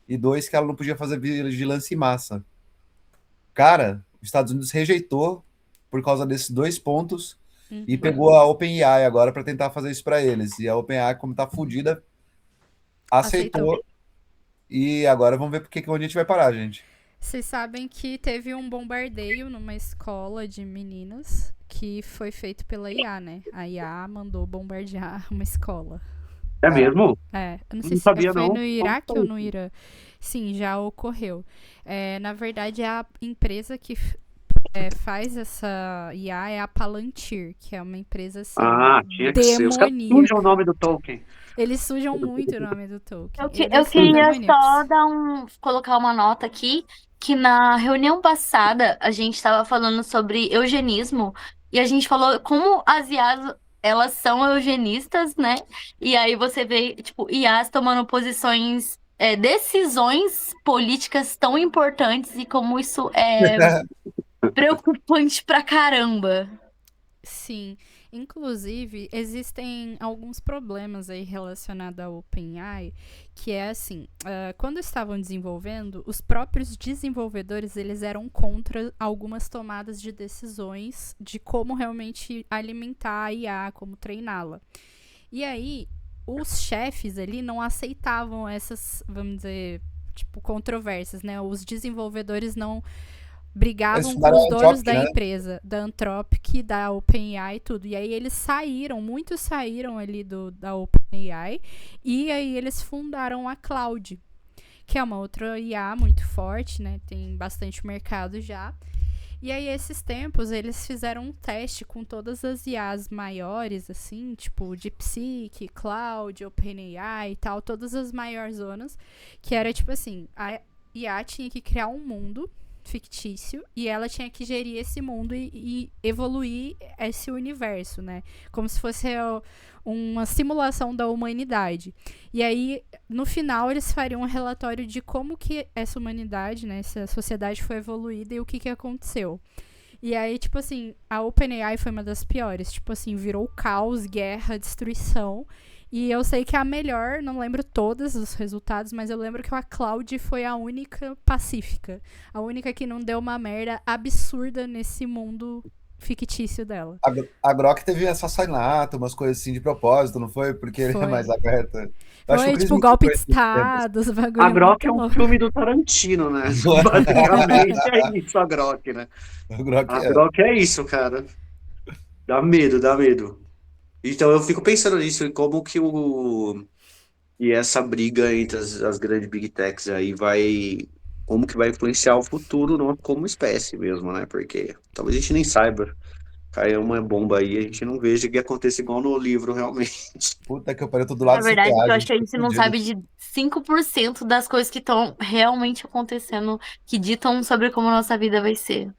E 2, que ela não podia fazer vigilância em massa. Cara, os Estados Unidos rejeitou por causa desses 2 pontos e pegou a OpenAI agora para tentar fazer isso para eles. E a OpenAI, como tá fodida, aceitou. E agora vamos ver onde a gente vai parar, gente. Vocês sabem que teve um bombardeio numa escola de meninas que foi feito pela IA, né? A IA mandou bombardear uma escola. É mesmo? Eu não sei Não se sabia, foi não. no Iraque ou no Irã. Sim, já ocorreu. Na verdade, a empresa que faz essa IA é a Palantir, que é uma empresa assim, Tinha que ser. Os caras demoníaca. sujam o nome do Tolkien. Eles sujam muito o nome do Tolkien. Eu Eles são queria demoníacos. só colocar uma nota aqui, que na reunião passada a gente estava falando sobre eugenismo e a gente falou como as IAs, elas são eugenistas, né? E aí você vê, tipo, IAs tomando posições, decisões políticas tão importantes e como isso é preocupante pra caramba. Sim, inclusive existem alguns problemas aí relacionados ao OpenAI, que é assim, quando estavam desenvolvendo, os próprios desenvolvedores eles eram contra algumas tomadas de decisões de como realmente alimentar a IA, como treiná-la. E aí, os chefes ali não aceitavam essas, vamos dizer, tipo, controvérsias, né? Os desenvolvedores não brigavam com fundaram os a donos Anthropic, da né? empresa, da Anthropic, da OpenAI e tudo. E aí eles saíram, muitos saíram ali da OpenAI, e aí eles fundaram a Cloud, que é uma outra IA muito forte, né? Tem bastante mercado já. E aí, esses tempos, eles fizeram um teste com todas as IAs maiores, assim, tipo DeepSeek, Cloud, OpenAI e tal, todas as maiores zonas, que era tipo assim, a IA tinha que criar um mundo fictício e ela tinha que gerir esse mundo e evoluir esse universo, né? Como se fosse uma simulação da humanidade. E aí, no final, eles fariam um relatório de como que essa humanidade, né, essa sociedade foi evoluída e o que aconteceu. E aí, tipo assim, a OpenAI foi uma das piores. Tipo assim, virou caos, guerra, destruição. E eu sei que a melhor, não lembro todos os resultados, mas eu lembro que a Cloud foi a única pacífica. A única que não deu uma merda absurda nesse mundo fictício dela. A Grok teve assassinato, umas coisas assim de propósito, não foi? Porque ele é Foi. mais aberta. Eu acho que o Foi Chris tipo Mitchell golpe foi de esses tempos. Estado, os A bagulho Grok muito é um louco. filme do Tarantino, né? Basicamente é isso, a Grok, né? O Grok A Grok é isso, cara. Dá medo, dá medo. Então eu fico pensando nisso, em como que e essa briga entre as grandes Big Techs aí vai. Como que vai influenciar o futuro como espécie mesmo, né? Porque talvez a gente nem saiba. Caiu uma bomba aí, a gente não veja que aconteça igual no livro, realmente. Puta que eu parei, eu tô do lado Na do verdade, CTA, eu acho que a tô gente não fudido. sabe de 5% das coisas que estão realmente acontecendo, que ditam sobre como nossa vida vai ser.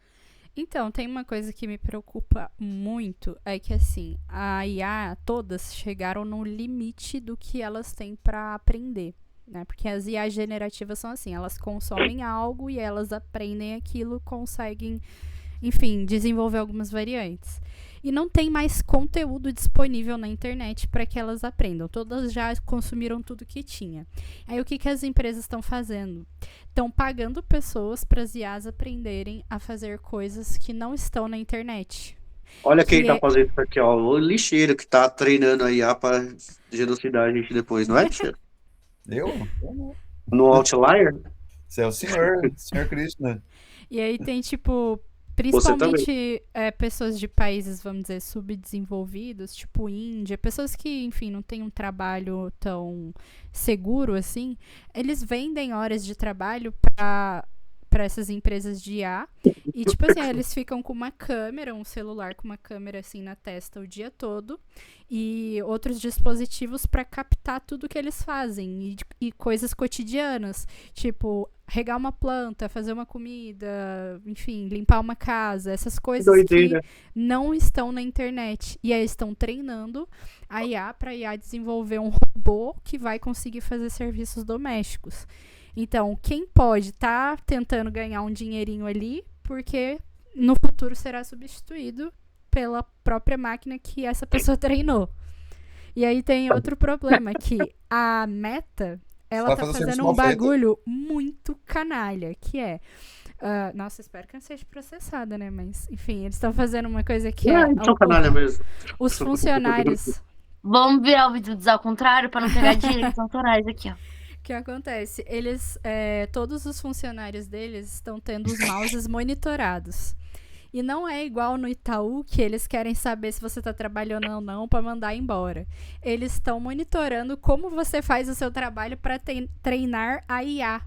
Então, tem uma coisa que me preocupa muito, é que assim, a IA todas chegaram no limite do que elas têm para aprender, né? Porque as IA generativas são assim, elas consomem algo e elas aprendem aquilo, conseguem, enfim, desenvolver algumas variantes. E não tem mais conteúdo disponível na internet para que elas aprendam. Todas já consumiram tudo que tinha. Aí o que as empresas estão fazendo? Estão pagando pessoas para as IAs aprenderem a fazer coisas que não estão na internet. Olha quem Que tá fazendo isso aqui, ó. O lixeiro que tá treinando a IA pra genocidar a gente depois, não é, lixeiro? Eu? No Outlier? Você é o senhor Krishna. E aí tem, tipo, Você também. principalmente pessoas de países, vamos dizer, subdesenvolvidos, tipo Índia, pessoas que, enfim, não têm um trabalho tão seguro assim, eles vendem horas de trabalho para essas empresas de IA. E, tipo assim, eles ficam com uma câmera, um celular com uma câmera assim na testa o dia todo e outros dispositivos para captar tudo que eles fazem e coisas cotidianas, tipo regar uma planta, fazer uma comida, enfim, limpar uma casa, essas coisas Doideira. que não estão na internet. E aí estão treinando a IA para a IA desenvolver um robô que vai conseguir fazer serviços domésticos. Então, quem pode tá tentando ganhar um dinheirinho ali, porque no futuro será substituído pela própria máquina que essa pessoa treinou. E aí tem outro problema, que a Meta, ela Vai tá fazer o fazendo serviço um mal feito. bagulho muito canalha, que é... nossa, espero que não seja processada, né? Mas, enfim, eles estão fazendo uma coisa que é... Eles são canalha mesmo. Os funcionários... Vamos virar o vídeo ao contrário para não pegar direitos autorais aqui, ó. que acontece? Eles, todos os funcionários deles estão tendo os mouses monitorados. E não é igual no Itaú, que eles querem saber se você está trabalhando ou não para mandar embora. Eles estão monitorando como você faz o seu trabalho para treinar a IA.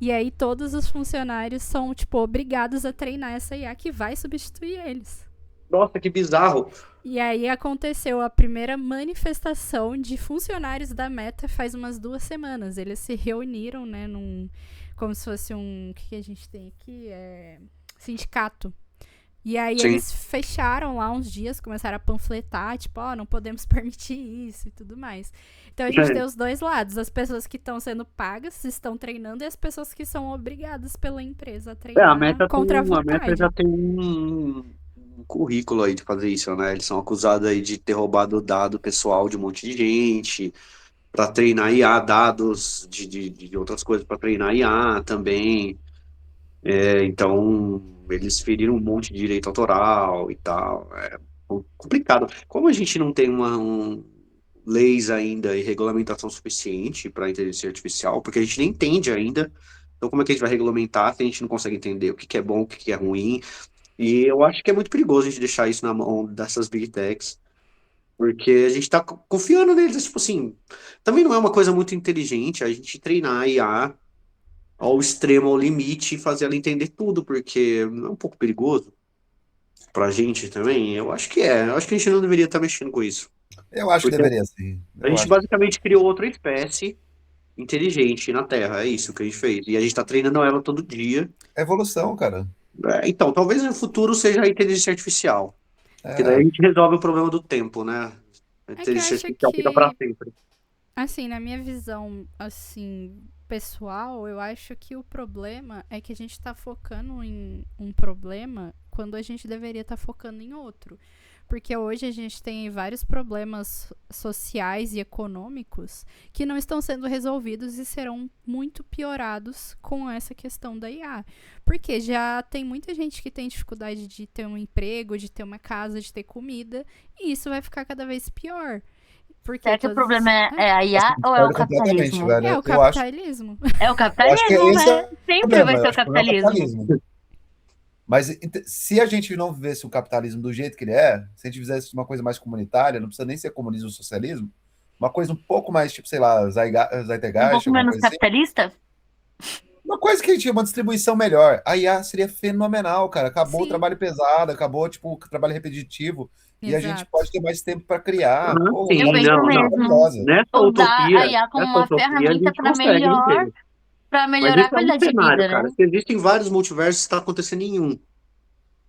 E aí todos os funcionários são, tipo, obrigados a treinar essa IA que vai substituir eles. Nossa, que bizarro. E aí aconteceu a primeira manifestação de funcionários da Meta faz umas 2 semanas. Eles se reuniram, né, como se fosse o que a gente tem aqui? Sindicato. E aí Sim. eles fecharam lá uns dias, começaram a panfletar, tipo, não podemos permitir isso e tudo mais. Então a gente tem os dois lados, as pessoas que estão sendo pagas, estão treinando, e as pessoas que são obrigadas pela empresa a treinar A Meta contra a Meta vontade. já tem um currículo aí de fazer isso, né? Eles são acusados aí de ter roubado dado pessoal de um monte de gente, para treinar IA, dados de outras coisas para treinar IA também. Então, eles feriram um monte de direito autoral e tal. É complicado. Como a gente não tem leis ainda e regulamentação suficiente para inteligência artificial, porque a gente nem entende ainda. Então, como é que a gente vai regulamentar se a gente não consegue entender o que é bom, o que é ruim? E eu acho que é muito perigoso a gente deixar isso na mão dessas big techs, porque a gente tá confiando neles. Tipo assim, também não é uma coisa muito inteligente a gente treinar a IA ao extremo, ao limite, e fazer ela entender tudo, porque não é um pouco perigoso pra gente também? Eu acho que é. Eu acho que a gente não deveria estar mexendo com isso. Eu acho que Porque deveria, sim. a gente basicamente criou outra espécie inteligente na Terra, é isso que a gente fez. E a gente tá treinando ela todo dia. É evolução, cara. Então, talvez no futuro seja a inteligência artificial. Porque daí a gente resolve o problema do tempo, né? A que eu inteligência acho artificial fica pra sempre. Assim, na minha visão, assim, pessoal, eu acho que o problema é que a gente tá focando em um problema quando a gente deveria estar focando em outro. Porque hoje a gente tem vários problemas sociais e econômicos que não estão sendo resolvidos e serão muito piorados com essa questão da IA. Porque já tem muita gente que tem dificuldade de ter um emprego, de ter uma casa, de ter comida, e isso vai ficar cada vez pior. Porque Será que o problema é a IA ou é o capitalismo? Velho. É o capitalismo. É o capitalismo, né? Sempre vai ser o capitalismo. Mas se a gente não vivesse o capitalismo do jeito que ele é, se a gente fizesse uma coisa mais comunitária, não precisa nem ser comunismo ou socialismo, uma coisa um pouco mais, tipo, sei lá, Zeitgeist. Um pouco menos capitalista? Assim. Uma coisa que tinha uma distribuição melhor. A IA seria fenomenal, cara. Acabou o trabalho pesado, acabou, tipo, o trabalho repetitivo. E a gente pode ter mais tempo para criar. Eu penso mesmo. Usar a IA como uma ferramenta para melhorar a qualidade de vida, né? Cara, existem vários multiversos, está acontecendo em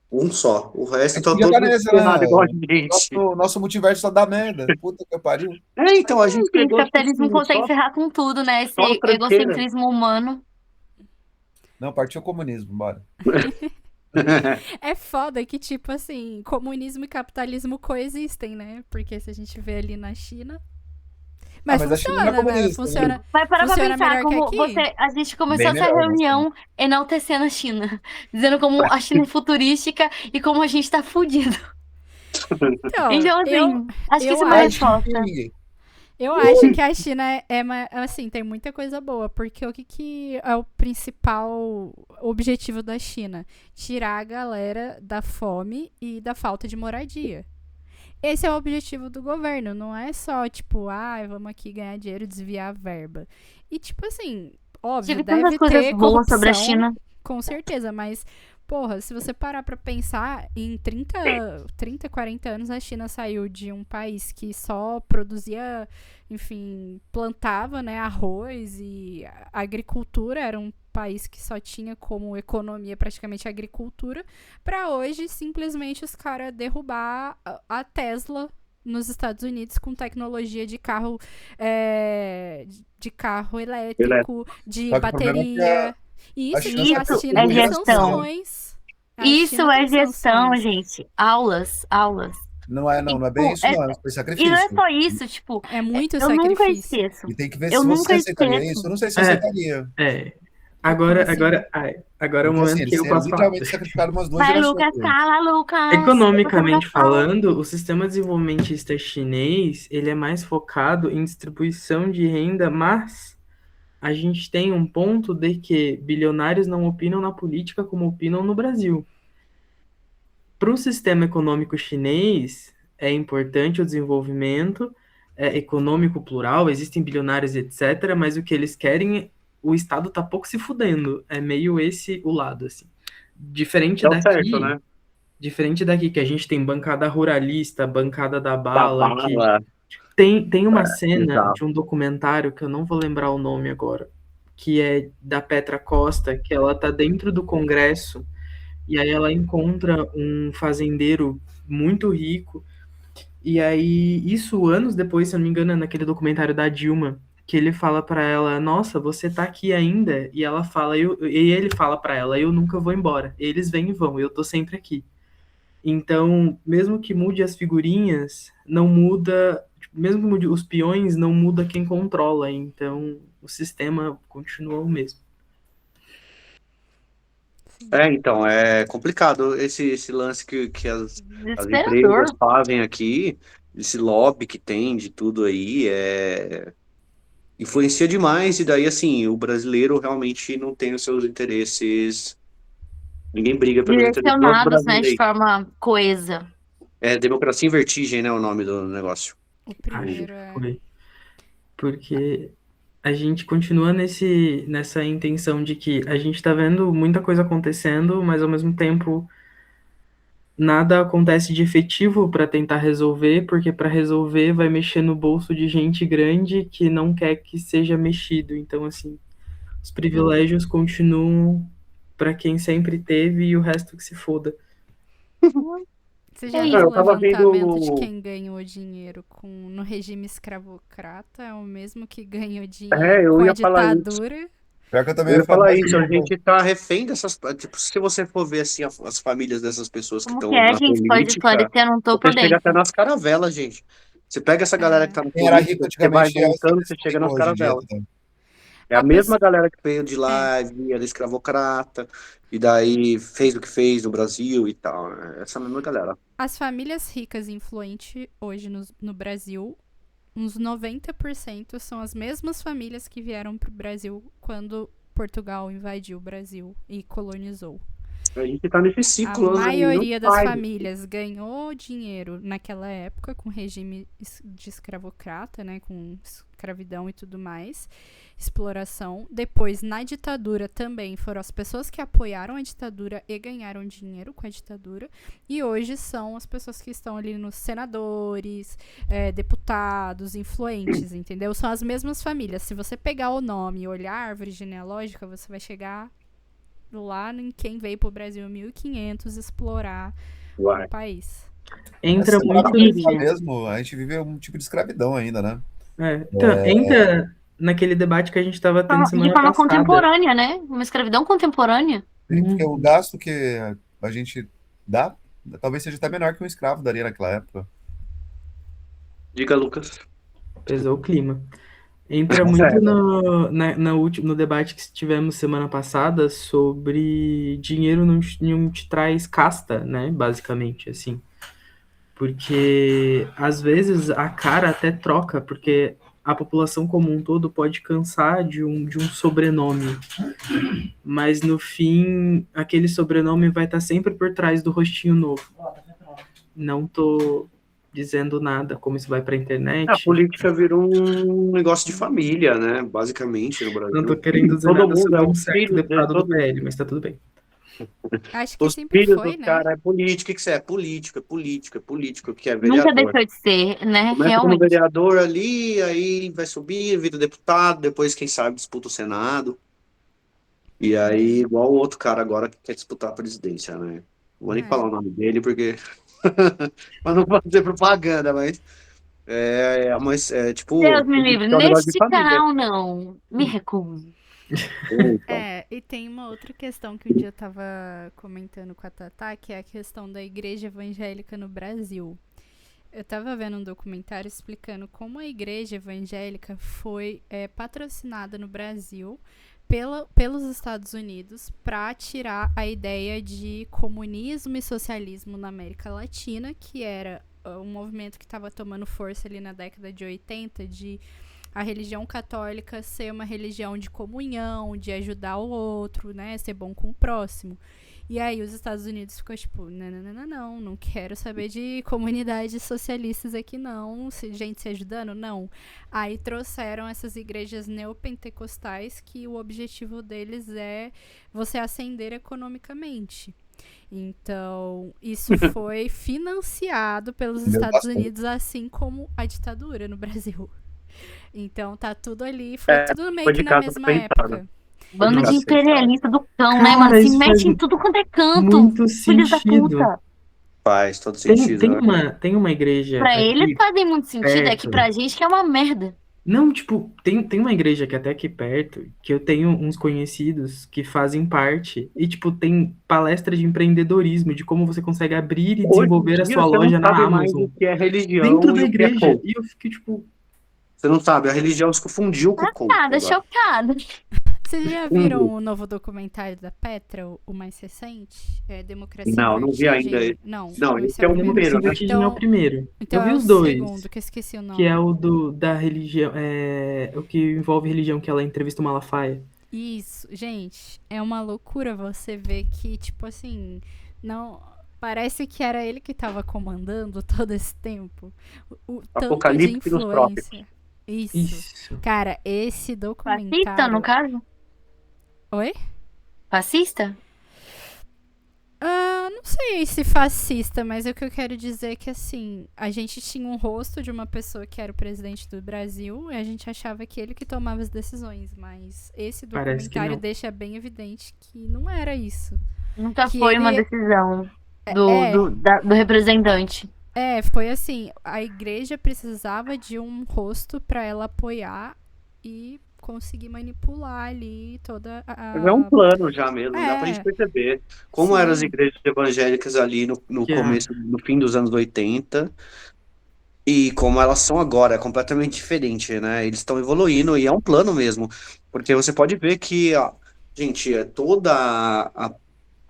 um só. O resto tá todo ferrado igual a gente. Nosso multiverso só dá merda. Puta que pariu. Então, a gente pegou... O capitalismo consegue ferrar com tudo, né? Esse egocentrismo humano. Não, partiu o comunismo, bora. É foda que, tipo assim, comunismo e capitalismo coexistem, né? Porque se a gente vê ali na China... Mas funciona, né? Funciona. Vai parar pra pensar como a gente começou essa reunião enaltecendo a China. Dizendo como a China é futurística e como a gente tá fudido. Então assim, acho que isso é uma resposta. Eu acho que a China assim, tem muita coisa boa, porque o que é o principal objetivo da China? Tirar a galera da fome e da falta de moradia. Esse é o objetivo do governo, não é só, tipo, vamos aqui ganhar dinheiro, desviar a verba. E, tipo assim, óbvio, deve ter corrupção, sobre a China. Com certeza, mas, porra, se você parar pra pensar, em 30, 40 anos, a China saiu de um país que só produzia, enfim, plantava, né, arroz e a agricultura, era um país que só tinha como economia praticamente a agricultura, para hoje simplesmente os caras derrubar a Tesla nos Estados Unidos com tecnologia de carro elétrico, de bateria. Isso é gestão. Isso é gestão, gente. Aulas. Não é bem isso, não. É sacrifício. E não é só isso, tipo... É muito eu sacrifício. Nunca esqueço. E tem que ver se você aceitaria isso. Eu não sei se eu aceitaria. Agora é o momento que eu posso falar. Sacrificaram umas 2 Vai, gerações. Lucas, cala, Lucas. Economicamente falando, o sistema desenvolvimentista chinês, ele é mais focado em distribuição de renda, mas a gente tem um ponto de que bilionários não opinam na política como opinam no Brasil. Para o sistema econômico chinês, é importante o desenvolvimento econômico plural, existem bilionários, etc., mas o que eles querem, o Estado tá pouco se fudendo. É meio esse o lado, assim. Diferente É o certo, daqui, né? que a gente tem bancada ruralista, bancada da Da bala, que bala, tem uma cena exato. de um documentário que eu não vou lembrar o nome agora, que é da Petra Costa, que ela tá dentro do Congresso e aí ela encontra um fazendeiro muito rico. E aí, isso anos depois, se eu não me engano, é naquele documentário da Dilma, que ele fala pra ela, nossa, você tá aqui ainda? E ela fala, e ele fala pra ela, eu nunca vou embora. Eles vêm e vão, eu tô sempre aqui. Então, mesmo que mude as figurinhas, não muda, tipo, mesmo que mude os peões, não muda quem controla. Então, o sistema continua o mesmo. Sim. Então, é complicado esse lance que as Desesperador. empresas fazem aqui, esse lobby que tem de tudo aí, influencia demais, e daí, assim, o brasileiro realmente não tem os seus interesses, ninguém briga pelos interesses dos Direcionados, né, de brasileiros. forma coesa. É Democracia em Vertigem, né, o nome do negócio. O Acho primeiro que foi. Porque a gente continua nessa intenção de que a gente tá vendo muita coisa acontecendo, mas ao mesmo tempo nada acontece de efetivo para tentar resolver, porque para resolver vai mexer no bolso de gente grande que não quer que seja mexido. Então, assim, os privilégios continuam para quem sempre teve e o resto que se foda. Você já É viu isso. o Eu tava levantamento de vendo. quem ganhou dinheiro no regime escravocrata? É o mesmo que ganhou dinheiro Eu com a ia falar isso. ditadura? Pior que eu também Eu ia ia falar falar isso, a isso. gente tá refém dessas. Tipo, se você for ver assim, as famílias dessas pessoas que Como que estão é, na gente? Pode política, esclarecer, eu não tô você por chega até dentro. nas caravelas, gente. Você pega essa galera que É. tá na Quem era rico política, você vai antigamente é voltando, você chega nas rico hoje em dia caravelas. também. É a A mesma pessoa, galera que veio de é, lá, via da escravocrata, e daí fez o que fez no Brasil e tal. Essa mesma galera. as famílias ricas e influentes hoje no Brasil, uns 90% são as mesmas famílias que vieram pro Brasil quando Portugal invadiu o Brasil e colonizou. A gente tá nesse A ciclo, né? E não maioria das sai. famílias ganhou dinheiro naquela época com regime de escravocrata, né, com escravidão e tudo mais, exploração. Depois, na ditadura também foram as pessoas que apoiaram a ditadura e ganharam dinheiro com a ditadura. E hoje são as pessoas que estão ali nos senadores, deputados, influentes, entendeu? São as mesmas famílias. Se você pegar o nome e olhar a árvore genealógica, você vai chegar lá em quem veio pro Brasil em 1500 explorar Vai. o país. Entra Se parar pra muito. pensar mesmo, a gente vive um tipo de escravidão ainda, né? Então, entra naquele debate que a gente estava tendo De semana forma passada. contemporânea, né? Uma escravidão contemporânea. Porque o gasto que a gente dá, talvez seja até menor que um escravo daria naquela época. Diga, Lucas. Pesou o clima. Entra muito no debate que tivemos semana passada sobre dinheiro não te traz casta, né? Basicamente, assim. Porque às vezes a cara até troca, porque a população como um todo pode cansar de um sobrenome. Mas no fim, aquele sobrenome vai estar sempre por trás do rostinho novo. Não tô dizendo nada como isso vai pra A internet. política virou um negócio de família, né? Basicamente, no Não tô Brasil. querendo dizer Todo nada mundo é sobre um os certo filhos de deputado do todo PL, mas tá tudo bem. Acho que Os sempre filhos foi, dos né? caras é política. O que você é? Política, política, político, que é Nunca vereador. deixou de ser, né? Começa como Realmente. vereador ali, aí vai subir, vira deputado, depois, quem sabe, disputa o Senado. E aí, igual o outro cara agora que quer disputar a presidência, né? Não vou nem falar o nome dele, porque. Mas não vou fazer propaganda, mas. Tipo, Deus me livre. é um negócio de Neste família. canal, não. Me recuso. Então, E tem uma outra questão que um dia eu tava comentando com a Tatá, que é a questão da igreja evangélica no Brasil. Eu tava vendo um documentário explicando como a igreja evangélica foi patrocinada no Brasil pelos Estados Unidos para tirar a ideia de comunismo e socialismo na América Latina, que era um movimento que estava tomando força ali na década de 80 de a religião católica ser uma religião de comunhão, de ajudar o outro, né? Ser bom com o próximo. E aí os Estados Unidos ficou tipo, não quero saber de comunidades socialistas aqui não, gente se ajudando, não. Aí trouxeram essas igrejas neopentecostais que o objetivo deles é você ascender economicamente. Então, isso foi financiado pelos Estados Unidos, assim como a ditadura no Brasil. Então, tá tudo ali, foi tudo meio foi de que na casa mesma pensado. época. Bando de Nossa, imperialista do cão, né, Cara, mano? Se isso mete faz em tudo quanto é canto. muito Filhos da sentido. puta. Faz todo Tem, sentido, tem, né? tem uma igreja Pra eles aqui fazem muito sentido, é que perto. pra gente que é uma merda. Não, tipo, tem uma igreja que até aqui perto, que eu tenho uns conhecidos que fazem parte, e, tipo, tem palestra de empreendedorismo, de como você consegue abrir e Hoje desenvolver em a dia, sua você não loja na sabe mais Amazon, o que é religião dentro da e o que é igreja. coach. E eu fiquei, tipo, Você não sabe, a religião se confundiu com o coach Nada, agora. chocada. Vocês já viram o novo documentário da Petra, o mais recente? É Democracia em Não vi ainda. Vertigem? Não, Não, esse esse é o primeiro. primeiro, né? Vertigem é o primeiro. Então Eu vi é os o dois, segundo, que eu esqueci o nome. que é o da religião, o que envolve religião, que ela entrevista o Malafaia. Isso, gente, é uma loucura você ver que, tipo assim, não... Parece que era ele que tava comandando todo esse tempo. O tanto de Apocalipse nos influência. Isso. Isso. Cara, esse Fascista, documentário... no caso? Oi? Fascista? Não sei se fascista, mas o que eu quero dizer é que, assim, a gente tinha um rosto de uma pessoa que era o presidente do Brasil e a gente achava que ele que tomava as decisões, mas esse Parece que documentário não. deixa bem evidente que não era isso. Nunca Que foi uma ele- decisão É, do representante. foi assim, a igreja precisava de um rosto pra ela apoiar e conseguir manipular ali toda Mas é um plano já mesmo, É. dá pra gente perceber como Sim. eram as igrejas evangélicas ali no Que começo, no fim dos anos 80 e como elas são agora, é completamente diferente, né? Eles estão evoluindo e é um plano mesmo, porque você pode ver que, ó, gente, toda a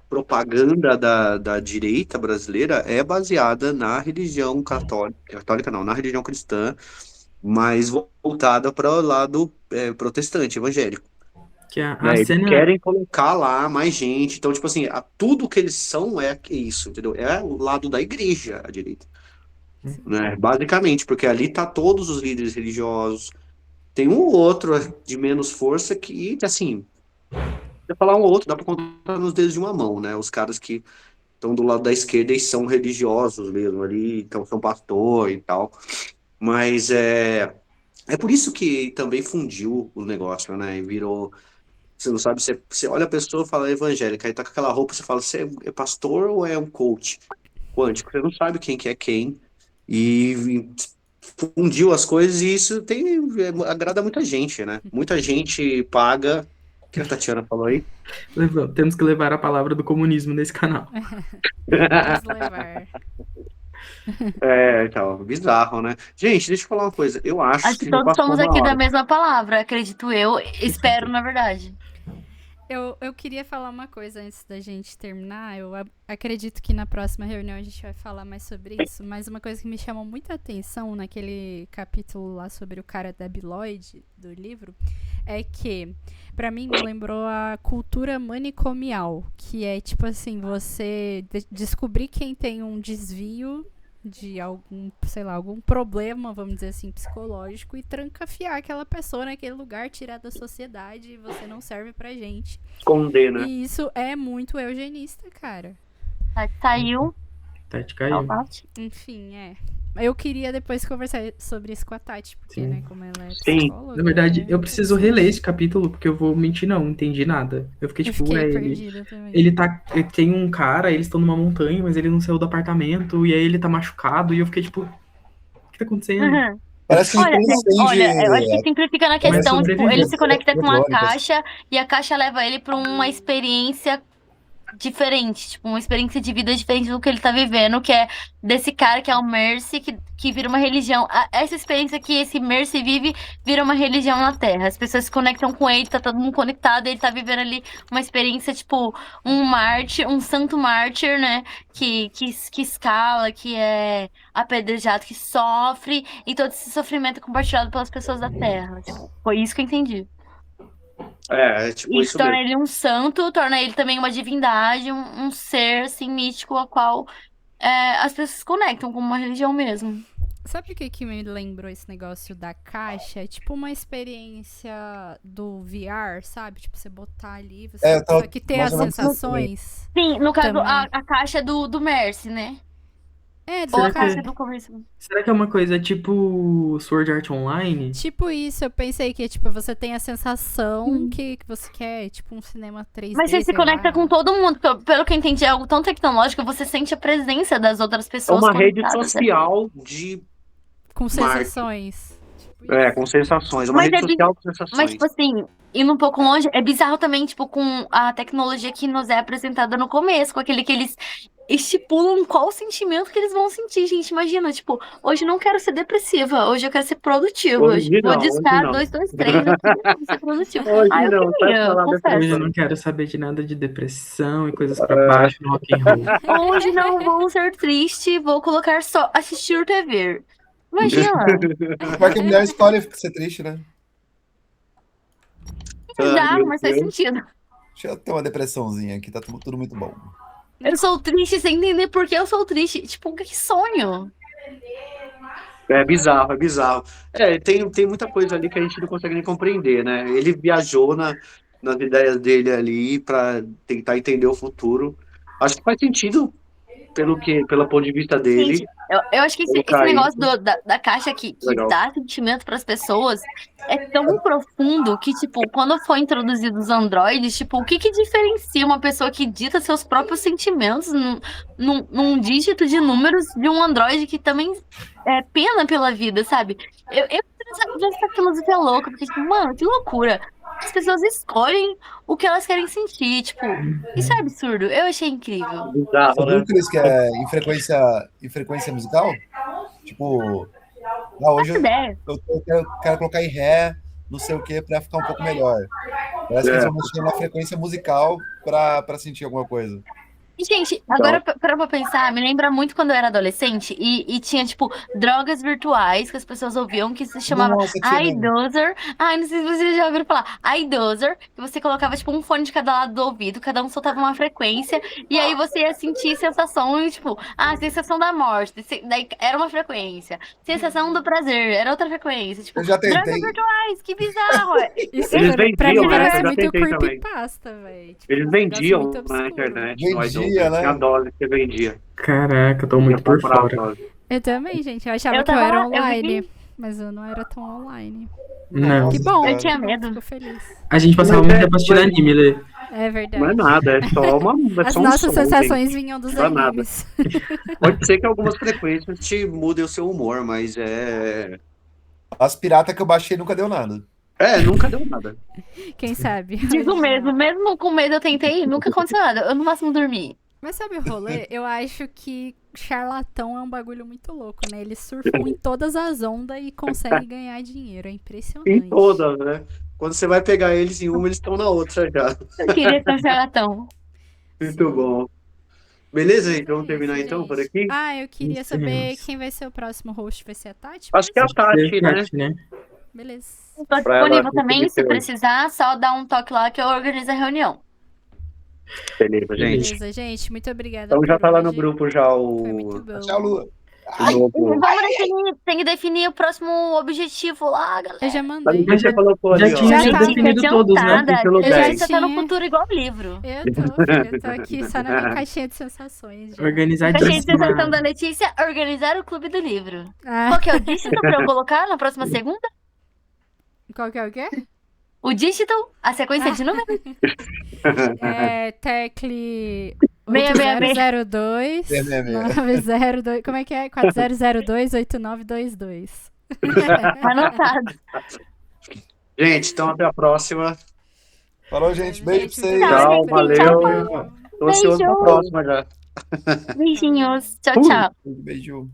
propaganda da direita brasileira é baseada na religião católica não, na religião cristã, mas voltada para o lado protestante, evangélico. Que a Né? Eles cena... querem colocar lá mais gente. Então, tipo assim, tudo que eles são é isso, entendeu? É o lado da igreja, a direita. Né? Basicamente, porque ali tá todos os líderes religiosos. Tem um ou outro de menos força que, assim, se eu falar um ou outro, dá pra contar nos dedos de uma mão, né? Os caras que estão do lado da esquerda e são religiosos mesmo ali, então são pastor e tal. Mas é por isso que também fundiu o negócio, né? E virou. Você não sabe, você olha a pessoa e fala evangélica, aí tá com aquela roupa, você fala, você é pastor ou é um coach quântico? Você não sabe quem que é quem. E fundiu as coisas e isso agrada muita gente, né? Muita gente paga. O que a Tatiana falou aí? Temos que levar a palavra do comunismo nesse canal. Vamos levar. Então, bizarro, né? Gente, deixa eu falar uma coisa. Eu acho Acho que já todos passou somos uma aqui da hora. mesma palavra, acredito eu. Espero, na verdade. Eu queria falar uma coisa antes da gente terminar. Eu acredito que na próxima reunião a gente vai falar mais sobre isso. Mas uma coisa que me chamou muita atenção naquele capítulo lá sobre o cara da Biloide, do livro, é que, pra mim, me lembrou a cultura manicomial. Que é, tipo assim, você descobrir quem tem um desvio de algum, sei lá, algum problema, vamos dizer assim, psicológico e trancafiar aquela pessoa naquele lugar, tirar da sociedade e você não serve pra gente. Esconder, né? E isso é muito eugenista, cara. Saiu. Tati caiu. Enfim, eu queria depois conversar sobre isso com a Tati, porque, Sim. né, como ela é Sim. psicóloga... Na verdade, eu preciso reler esse capítulo, porque eu vou mentir, não entendi nada. Eu fiquei Eu tipo, fiquei perdida também. ele tem um cara, eles estão numa montanha, mas ele não saiu do apartamento, e aí ele tá machucado, e eu fiquei tipo, o que tá acontecendo? Uhum. Parece que ele transcende. Olha, eu acho que simplificando a questão, tipo, ele se conecta com uma eletrônicas. caixa e a caixa leva ele pra uma experiência diferente, tipo, uma experiência de vida diferente do que ele tá vivendo, que é desse cara que é o Mercy, que vira uma religião. Essa experiência que esse Mercy vive vira uma religião na Terra. As pessoas se conectam com ele, tá todo mundo conectado, ele tá vivendo ali uma experiência, tipo, um mártir, um santo mártir, né? Que escala, que é apedrejado, que sofre, e todo esse sofrimento é compartilhado pelas pessoas da Terra. Tipo, foi isso que eu entendi. É tipo Isso isso torna mesmo. ele um santo, torna ele também uma divindade, um ser, assim, místico, a qual as pessoas se conectam com uma religião mesmo. Sabe o que me lembrou esse negócio da caixa? É tipo uma experiência do VR, sabe? Tipo, você botar ali, você eu tava só que ter mais as ou menos sensações. Sim, no caso, Também. a caixa do Mercy, né? É, Ou a do caixa do Converse. Será que é uma coisa tipo Sword Art Online? tipo isso, eu pensei que tipo, você tem a sensação que você quer, tipo um cinema 3D, Mas você se sei conecta lá. com todo mundo. Pelo que eu entendi, é algo tão tecnológico, você sente a presença das outras É pessoas uma rede conectadas. social de. Com Marte. sensações. Tipo É, isso. com sensações. Uma Mas rede é social com Mas, sensações. tipo assim, indo um pouco longe, é bizarro também, tipo, com a tecnologia que nos é apresentada no começo, com aquele que eles estipulam qual sentimento que eles vão sentir, gente. Imagina, tipo, hoje eu não quero ser depressiva, hoje eu quero ser produtiva. Hoje Vou não, hoje discar não. 2, 2, 3, eu quero ser produtiva. Hoje Ah, eu não, sai queria, pra lá Hoje eu confesso. depressão. não quero saber de nada de depressão e coisas pra baixo no rock and roll. Hoje não vou ser triste, vou colocar só assistir TV. Imagina. Pior que a mulher escolhe ser triste, né? Bizarro, meu mas faz Deus. sentido. Deixa eu ter uma depressãozinha aqui, tá tudo muito bom. Eu sou triste sem entender por que eu sou triste. Tipo, que sonho. É bizarro, é bizarro. Tem muita coisa ali que a gente não consegue nem compreender, né? Ele viajou nas ideias dele ali pra tentar entender o futuro. Acho que faz sentido pelo ponto de vista dele. Gente, eu acho que esse Colocar negócio isso. da caixa que Legal. dá sentimento pras pessoas é tão profundo que, tipo, quando foi introduzido os androides, tipo, o que diferencia uma pessoa que dita seus próprios sentimentos num dígito de números de um androide que também pena pela vida, sabe? Eu essa filosofia louca, porque, tipo, mano, que loucura. As pessoas escolhem o que elas querem sentir, tipo, isso é absurdo. Eu achei incrível. Você Bizarro, né? viu, Cris, que é em frequência musical? Tipo, hoje Ideia. eu quero colocar em ré, não sei o que, pra ficar um pouco melhor. Parece que eles vão mexer na frequência musical pra sentir alguma coisa. Gente, agora pra pensar, me lembra muito quando eu era adolescente e tinha, tipo, drogas virtuais que as pessoas ouviam que se chamava Nossa, tinha mesmo. iDozer. Ai, não sei se vocês já ouviram falar. iDozer, que você colocava, tipo, um fone de cada lado do ouvido, cada um soltava uma frequência, e aí você ia sentir sensação, tipo, sensação da morte, daí era uma frequência. Sensação do prazer, era outra frequência. Tipo, Eu já drogas tentei. virtuais, que bizarro! Isso Eles pra mim vendiam, né? parece Eu já muito tentei também. creepypasta, velho. Tipo, Eles um negócio vendiam muito na obscuro. internet. Vendia, no iTunes. né? Tinha dose que vendia. Caraca, eu tô muito Ia por comprar a fora. dose. Eu também, gente. Eu achava Eu que eu era tava- eu online. vivi- Mas eu não era tão online. Não. Que bom. Eu tinha que bom, medo. Fico feliz. A gente passava muito tempo assistindo anime, Lê. É verdade. Não é nada, é só As um nossas som, sensações gente. vinham dos Não é nada. animes. Pode ser que algumas frequências te mudem o seu humor, mas As piratas que eu baixei nunca deu nada. nunca deu nada. Quem sabe? Digo Original. mesmo com medo eu tentei, nunca aconteceu nada. Eu no máximo dormi. Mas sabe o rolê? Eu acho que charlatão é um bagulho muito louco, né? Eles surfam em todas as ondas e conseguem ganhar dinheiro. É impressionante. Em todas, né? Quando você vai pegar eles em uma, eles estão na outra já. Eu queria ser um charlatão. Muito bom. Beleza, gente? Vamos É terminar isso, então gente. por aqui? Eu queria saber Encerramos. quem vai ser o próximo host. Vai ser a Tati? Acho que é a Tati, né? Tati, né? Beleza. Tô Pra ela disponível também, se contribuir hoje. precisar, só dá um toque lá que eu organizo a reunião. Beleza, gente. Beleza, gente. Muito obrigada. Então já por tá lá no hoje. grupo já Foi muito bom. Tchau, Lua. o novo. Vamos definir, tem que definir o próximo objetivo lá, galera. Eu já A mandei. gente já colocou Já ali, ó. tinha Já tá. definido todos, né? Adiantada. Pelo Eu já 10. estou no Tinha. futuro igual livro. Eu tô aqui só na minha caixinha de sensações. já. Caixinha de sensação Organizadíssima. da Letícia, organizar o clube do livro. Ah, Qual que é o dígito pra eu colocar na próxima segunda? qual que é o quê? O dígito, a sequência de números. É Tecle 666. 8002 902. Como é que é? 4002-8922. Anotado. Gente, então até a próxima. Falou, gente. Beijo pra vocês. Tchau, Tchau, gente. valeu. Tchau. Tô ansioso pra Beijo. próxima já. Beijinhos. Tchau, Fui. tchau. Beijo.